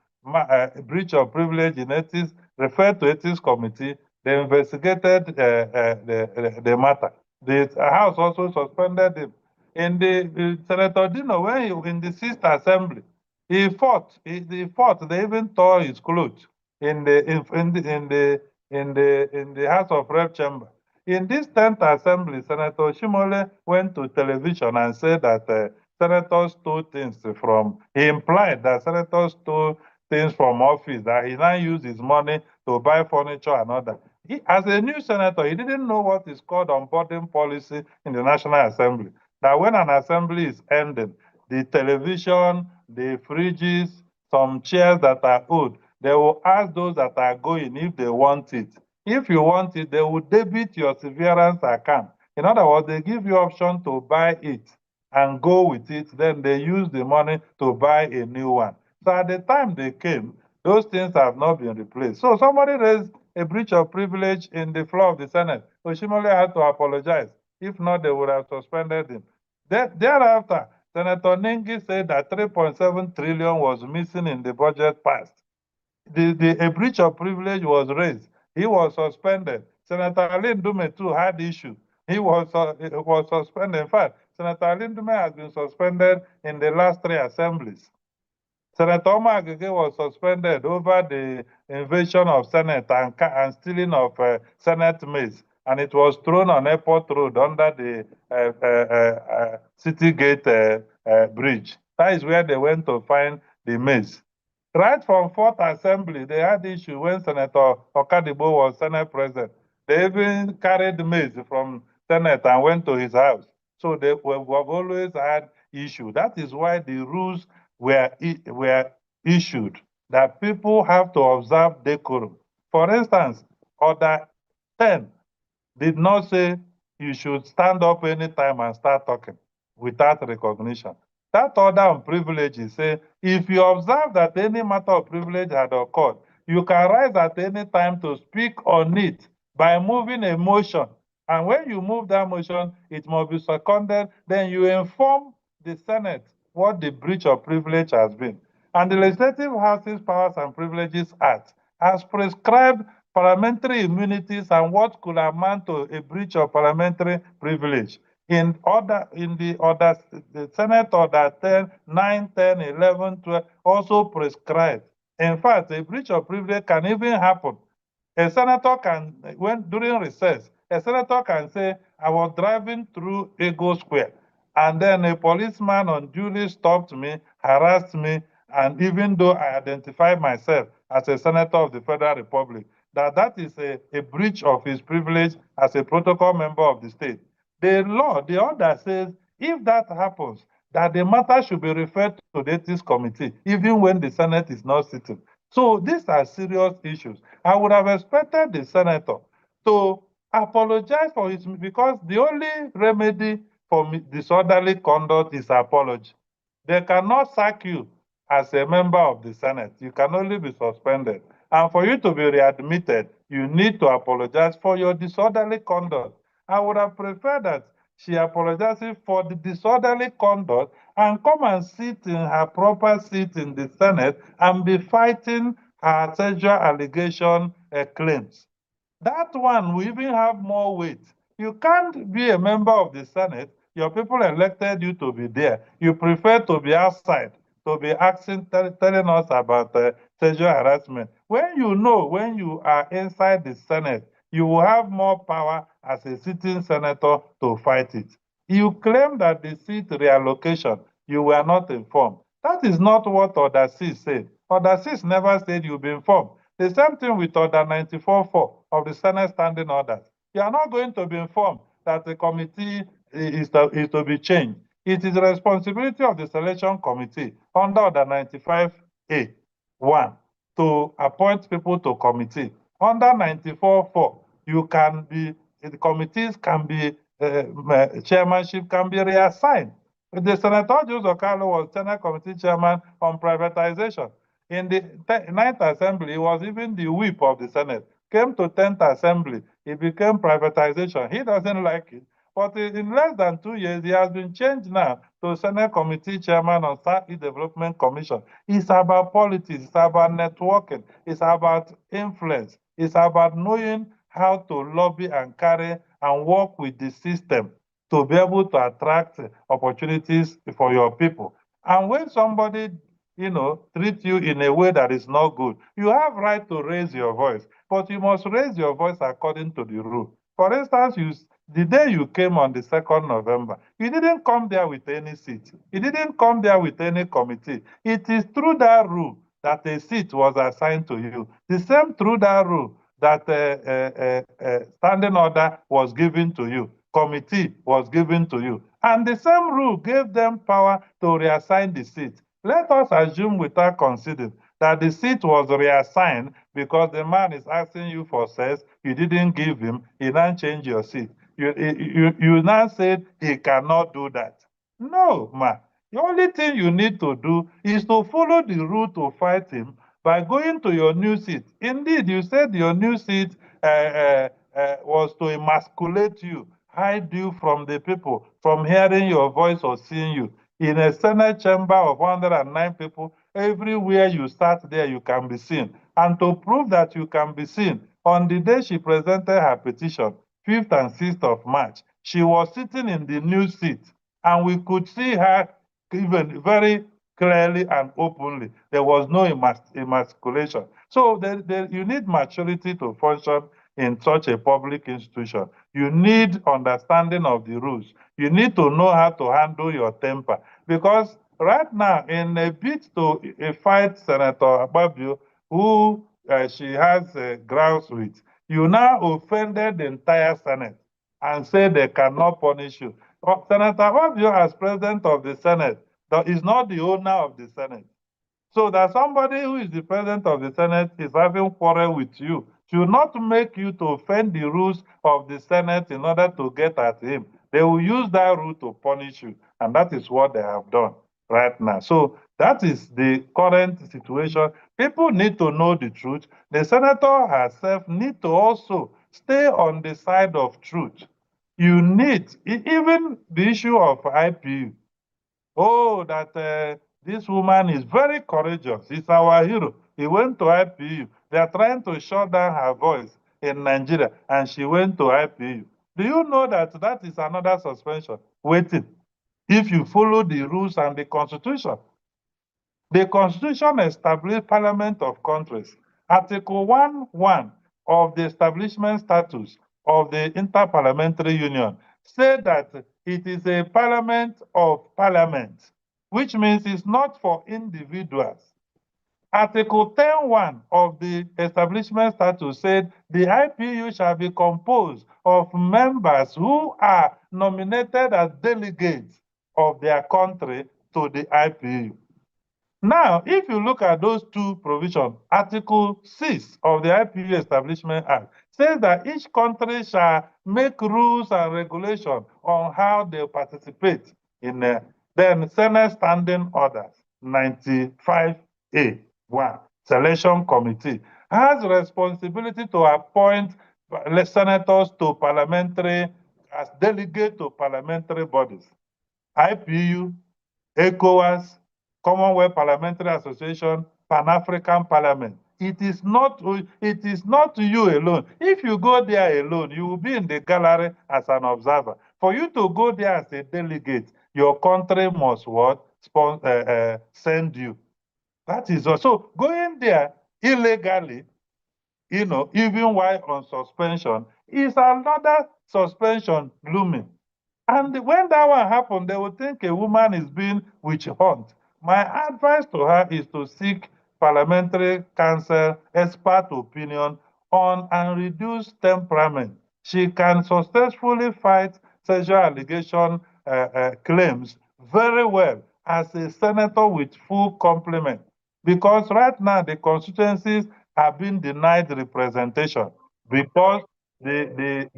[SPEAKER 2] breach of privilege in ethics, referred to Ethics Committee. They investigated the matter. The House also suspended him. In the Senator Dino, when he, in the 6th Assembly, he fought. He fought. They even tore his clothes in the House of Rep chamber. In this 10th Assembly, Senator Shimole went to television and said that senators stole things from, he implied that senators stole things from office, that he now used his money to buy furniture and all that. As a new senator, he didn't know what is called onboarding policy in the National Assembly. That when an assembly is ending, the television, the fridges, some chairs that are old, they will ask those that are going if they want it. If you want it, they will debit your severance account. In other words, they give you option to buy it and go with it. Then they use the money to buy a new one. So at the time they came, those things have not been replaced. So somebody raised a breach of privilege in the floor of the Senate. Oshimole had to apologize. If not, they would have suspended him. Thereafter, Senator Nengi said that 3.7 trillion was missing in the budget passed. A breach of privilege was raised. He was suspended. Senator Alindume too had issue. He was suspended. In fact, Senator Alindume has been suspended in the last 3 assemblies. Senator Omar Agege was suspended over the invasion of Senate and stealing of Senate maize. And it was thrown on Airport Road under the City Gate bridge. That is where they went to find the maize. Right from 4th Assembly, they had issue when Senator Okadibo was Senate President. They even carried maize from Senate and went to his house. So we have always had issue. That is why the rules were issued, that people have to observe decorum. For instance, Order 10 did not say you should stand up anytime and start talking without recognition. That order on privileges say, if you observe that any matter of privilege had occurred, you can rise at any time to speak on it by moving a motion. And when you move that motion, it must be seconded. Then you inform the Senate what the breach of privilege has been. And the Legislative House's Powers and Privileges Act has prescribed parliamentary immunities and what could amount to a breach of parliamentary privilege. The Senate Order 10, 9, 10, 11, 12 also prescribed. In fact, a breach of privilege can even happen. A senator can, during recess, a senator can say, I was driving through Ego Square, and then a policeman unduly stopped me, harassed me, and even though I identify myself as a senator of the Federal Republic, that is a breach of his privilege as a protocol member of the state. The order says, if that happens, that the matter should be referred to the Ethics Committee, even when the Senate is not sitting. So these are serious issues. I would have expected the senator to apologize for his, because the only remedy for disorderly conduct is apology. They cannot sack you as a member of the Senate. You can only be suspended. And for you to be readmitted, you need to apologize for your disorderly conduct. I would have preferred that she apologizes for the disorderly conduct and come and sit in her proper seat in the Senate and be fighting her sexual allegation claims. That one will even have more weight. You can't be a member of the Senate. Your people elected you to be there. You prefer to be outside, to be asking, telling us about sexual harassment. When you know, when you are inside the Senate, you will have more power as a sitting senator to fight it. You claim that the seat reallocation, you were not informed. That is not what Order 6 said. Order 6 never said you'll be informed. The same thing with Order 94.4 of the Senate Standing Orders. You are not going to be informed that the committee is to be changed. It is the responsibility of the selection committee under Order 95A.1 to appoint people to committee. Under 94.4, you can be, the committees can be, chairmanship can be reassigned. The Senator Joseph Okalo was Senate Committee Chairman on privatization. In the 9th Assembly, he was even the whip of the Senate. Came to 10th Assembly, it became privatization. He doesn't like it. But in less than 2 years, he has been changed now to Senate Committee Chairman on Southeast Development Commission. It's about politics, it's about networking, it's about influence, it's about knowing how to lobby and carry and work with the system to be able to attract opportunities for your people. And when somebody, treat you in a way that is not good, you have right to raise your voice, but you must raise your voice according to the rule. For instance, the day you came on the 2nd November, you didn't come there with any seat. You didn't come there with any committee. It is through that rule that a seat was assigned to you. The same through that rule that standing order was given to you, committee was given to you. And the same rule gave them power to reassign the seat. Let us assume without considering that the seat was reassigned because the man is asking you for sex, you didn't give him, he now changed your seat. You now said he cannot do that. No, man. The only thing you need to do is to follow the rule to fight him by going to your new seat. Indeed, you said your new seat was to emasculate you, hide you from the people, from hearing your voice or seeing you. In a Senate chamber of 109 people, everywhere you start there, you can be seen. And to prove that you can be seen, on the day she presented her petition, 5th and 6th of March, she was sitting in the new seat, and we could see her even very clearly and openly. There was no emasculation. So you need maturity to function in such a public institution. You need understanding of the rules. You need to know how to handle your temper. Because right now, in a bid to fight Senator Akpabio, who she has grounds with, you now offended the entire Senate and say they cannot punish you. Senator Akpabio, as president of the Senate, is not the owner of the Senate. So that somebody who is the president of the Senate is having quarrel with you should not make you to offend the rules of the Senate in order to get at him. They will use that rule to punish you, and that is what they have done right now. So that is the current situation. People need to know the truth. The senator herself need to also stay on the side of truth. You need, even the issue of IPU. Oh, that this woman is very courageous. He's our hero. He went to IPU. They are trying to shut down her voice in Nigeria, and she went to IPU. Do you know that that is another suspension waiting if you follow the rules and the Constitution? The Constitution established Parliament of Countries. Article 1.1 of the Establishment Status of the Interparliamentary Union said that it is a parliament of parliaments, which means it's not for individuals. Article 10.1 of the Establishment Statute said the IPU shall be composed of members who are nominated as delegates of their country to the IPU. Now, if you look at those two provisions, Article 6 of the IPU Establishment Act says that each country shall make rules and regulations on how they participate in then Senate Standing Orders 95A1 Selection Committee has responsibility to appoint senators to parliamentary as delegate to parliamentary bodies. IPU, ECOWAS, Commonwealth Parliamentary Association, Pan-African Parliament. It is not you alone. If you go there alone, you will be in the gallery as an observer. For you to go there as a delegate, your country must what? Send you. That is also going there illegally, even while on suspension, is another suspension looming. And when that one happens, they will think a woman is being witch hunt. My advice to her is to seek parliamentary counsel, expert opinion on unreduced temperament. She can successfully fight sexual allegation claims very well as a senator with full complement. Because right now the constituencies are being denied representation because the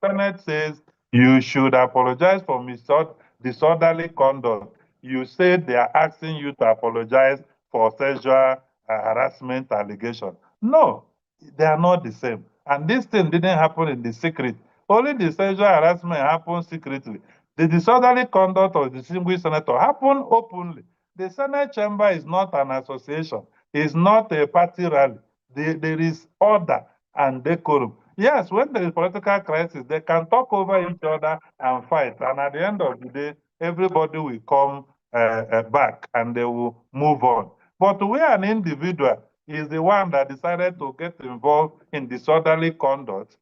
[SPEAKER 2] Senate says you should apologize for disorderly conduct. You said they are asking you to apologize for sexual harassment allegation. No, they are not the same. And this thing didn't happen in the secret. Only the sexual harassment happened secretly. The disorderly conduct of the distinguished senator happened openly. The Senate chamber is not an association. It's not a party rally. There is order and decorum. Yes, when there is political crisis, they can talk over each other and fight. And at the end of the day, everybody will come back and they will move on. But where an individual is the one that decided to get involved in disorderly conduct,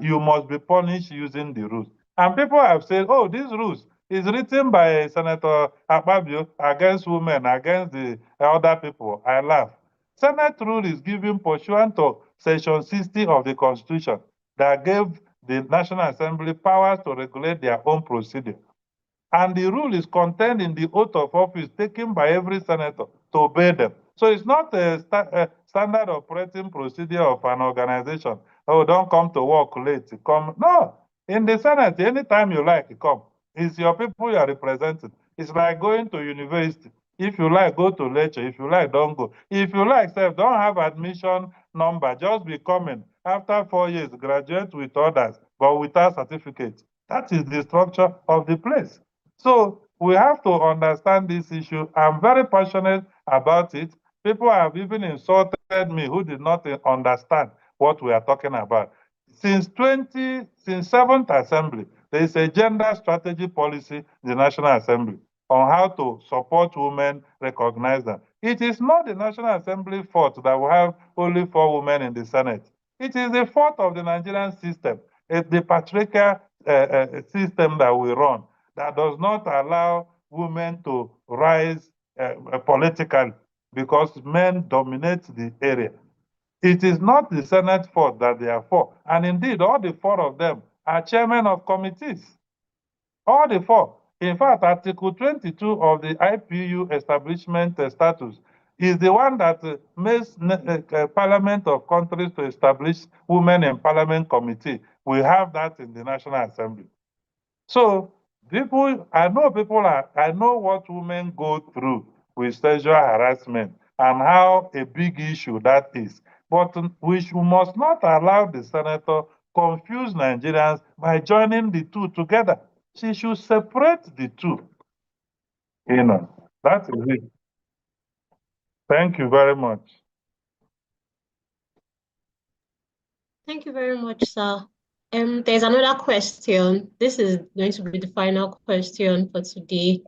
[SPEAKER 2] you must be punished using the rules. And people have said, oh, these rules is written by Senator Akpabio against women, against the other people. I laugh. Senate rule is given pursuant to Section 60 of the Constitution that gave the National Assembly powers to regulate their own procedure. And the rule is contained in the oath of office taken by every senator to obey them. So it's not a standard operating procedure of an organization. Oh, don't come to work late. Come. No. In the Senate, anytime you like, come. It's your people you are representing. It's like going to university. If you like, go to lecture. If you like, don't go. If you like, don't have admission number. Just be coming. After 4 years, graduate with others, but without certificate. That is the structure of the place. So we have to understand this issue. I'm very passionate about it. People have even insulted me who did not understand what we are talking about. Since 7th Assembly, there is a gender strategy policy in the National Assembly on how to support women, recognize them. It is not the National Assembly fault that we have only 4 women in the Senate. It is the fault of the Nigerian system. It's the patriarchal system that we run that does not allow women to rise politically because men dominate the area. It is not the Senate fault that they are for. And indeed, all the 4 of them are chairmen of committees. All the 4. In fact, Article 22 of the IPU Establishment Status is the one that makes Parliament of countries to establish women in Parliament Committee. We have that in the National Assembly. So I know what women go through with sexual harassment and how a big issue that is. But we must not allow the senator confuse Nigerians by joining the two together. She should separate the two. That is it. Thank you very much.
[SPEAKER 1] Thank you very much, sir. There's another question. This is going to be the final question for today.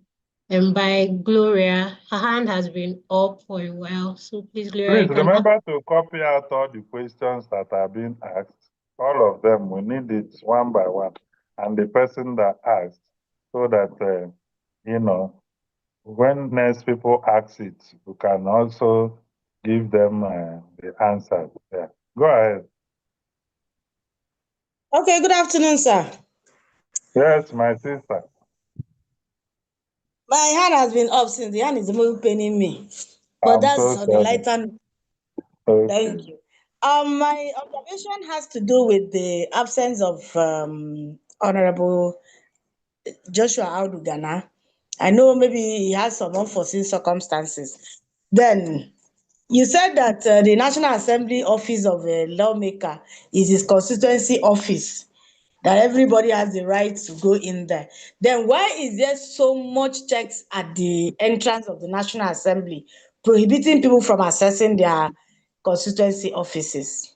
[SPEAKER 1] By Gloria. Her hand has been up for a while. So please, Gloria.
[SPEAKER 2] Please remember to copy out all the questions that are being asked. All of them, we need it one by one. And the person that asked, so that, when next people ask it, we can also give them the answer. Yeah. Go ahead.
[SPEAKER 3] Okay, good afternoon, sir.
[SPEAKER 2] Yes, my sister.
[SPEAKER 3] My hand has been up since the hand is even paining me. But
[SPEAKER 2] I'm
[SPEAKER 3] that's
[SPEAKER 2] so
[SPEAKER 3] on the
[SPEAKER 2] sorry.
[SPEAKER 3] lighter.
[SPEAKER 2] Okay.
[SPEAKER 3] Thank you. My observation has to do with the absence of Honorable Joshua Audu Ghana. I know maybe he has some unforeseen circumstances. Then you said that the National Assembly office of a lawmaker is his constituency office, that everybody has the right to go in there. Then why is there so much checks at the entrance of the National Assembly, prohibiting people from accessing their constituency offices?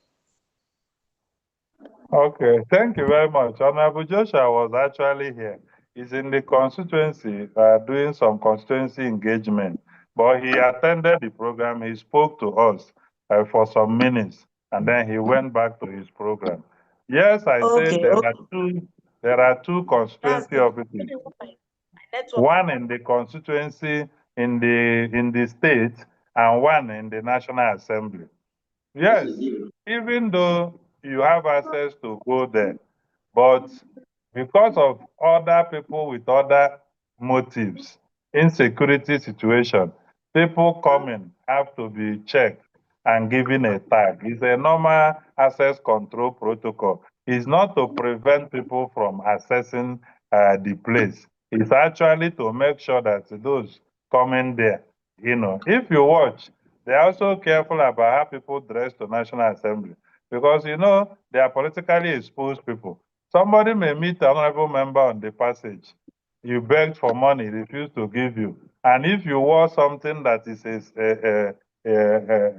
[SPEAKER 2] Okay, thank you very much. Honorable Joshua was actually here. He's in the constituency doing some constituency engagement, but he attended the program. He spoke to us for some minutes, and then he went back to his program. Yes, I said
[SPEAKER 3] Okay, okay.
[SPEAKER 2] there are two
[SPEAKER 3] That's
[SPEAKER 2] constituency
[SPEAKER 3] good.
[SPEAKER 2] offices.
[SPEAKER 3] Maybe my network.
[SPEAKER 2] One in the constituency in the state, and one in the National Assembly. Yes, even though you have access to go there, but because of other people with other motives, insecurity situation, people coming have to be checked and given a tag. It's a normal access control protocol. It's not to prevent people from accessing the place. It's actually to make sure that those coming there, if you watch, they're also careful about how people dress to National Assembly because, they are politically exposed people. Somebody may meet an honorable member on the passage. You begged for money, refused to give you. And if you wore something that is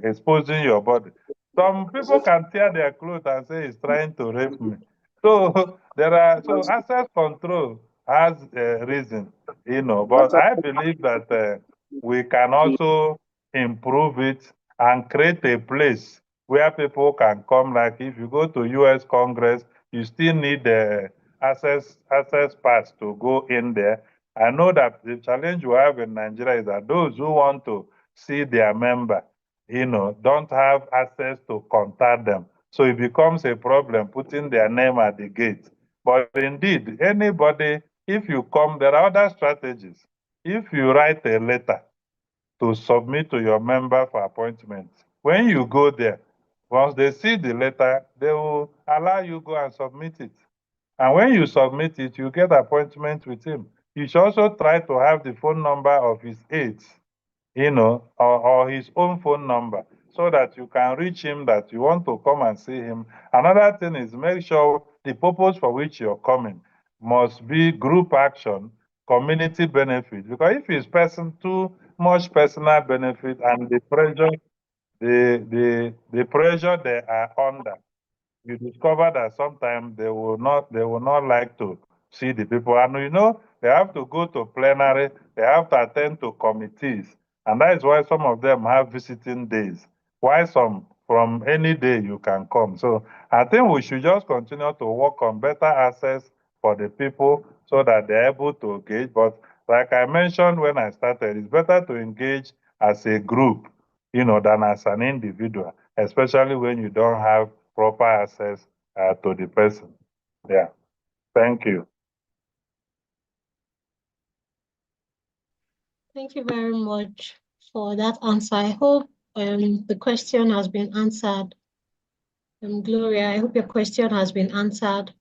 [SPEAKER 2] exposing your body, some people can tear their clothes and say he's trying to rape me. So so access control has a reason, but I believe that we can also improve it and create a place where people can come. Like if you go to US Congress, you still need the access pass to go in there. I know that the challenge we have in Nigeria is that those who want to see their member, don't have access to contact them. So it becomes a problem putting their name at the gate. But indeed, anybody, if you come, there are other strategies. If you write a letter to submit to your member for appointment, when you go there, once they see the letter, they will allow you go and submit it. And when you submit it, you get appointment with him. You should also try to have the phone number of his aides, or his own phone number so that you can reach him, that you want to come and see him. Another thing is make sure the purpose for which you're coming must be group action, community benefit. Because if it's too much personal benefit and the pressure, the pressure they are under, you discover that sometimes they will not like to see the people. And they have to go to plenary, they have to attend to committees. And that is why some of them have visiting days. Why some from any day you can come. So I think we should just continue to work on better access for the people so that they're able to engage. But like I mentioned when I started, it's better to engage as a group, than as an individual, especially when you don't have proper access to the person. Yeah. Thank you.
[SPEAKER 1] Thank you very much for that answer. I hope the question has been answered. Gloria, I hope your question has been answered.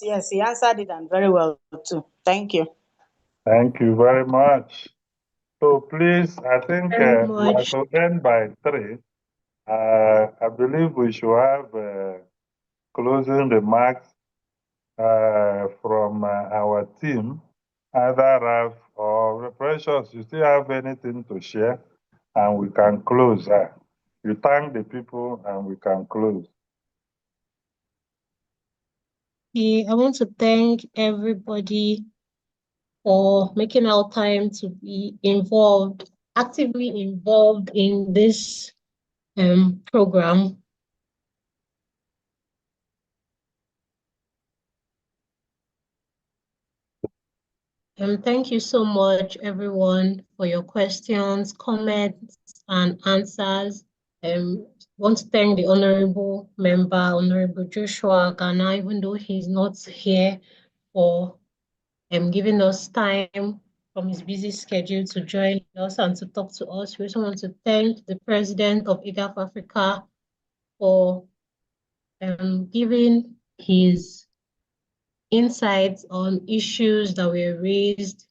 [SPEAKER 3] Yes, he answered it and very well too. Thank you.
[SPEAKER 2] Thank you very much. So please, I think
[SPEAKER 1] Very
[SPEAKER 2] we are
[SPEAKER 1] much.
[SPEAKER 2] to end by 3. I believe we should have closing remarks from our team, either Ralph or Precious. You still have anything to share? And we can close. You thank the people and we can close.
[SPEAKER 1] I want to thank everybody for making our time to be actively involved in this program. Thank you so much, everyone, for your questions, comments, and answers. Want to thank the Honorable Member, Honorable Joshua Ghana, even though he's not here, for giving us time from his busy schedule to join us and to talk to us. We also want to thank the president of ERGAF-AFRICA for giving his insights on issues that were raised.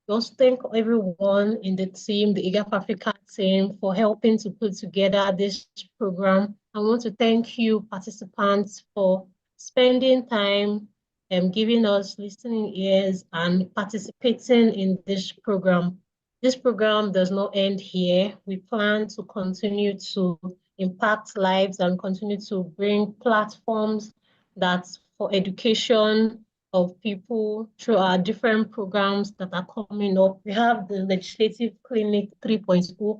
[SPEAKER 1] We also thank everyone in the team, the ERGAF-AFRICA team, for helping to put together this program. I want to thank you, participants, for spending time and giving us listening ears and participating in this program. This program does not end here. We plan to continue to impact lives and continue to bring platforms that's for education of people through our different programs that are coming up. We have the Legislative Clinic 3.0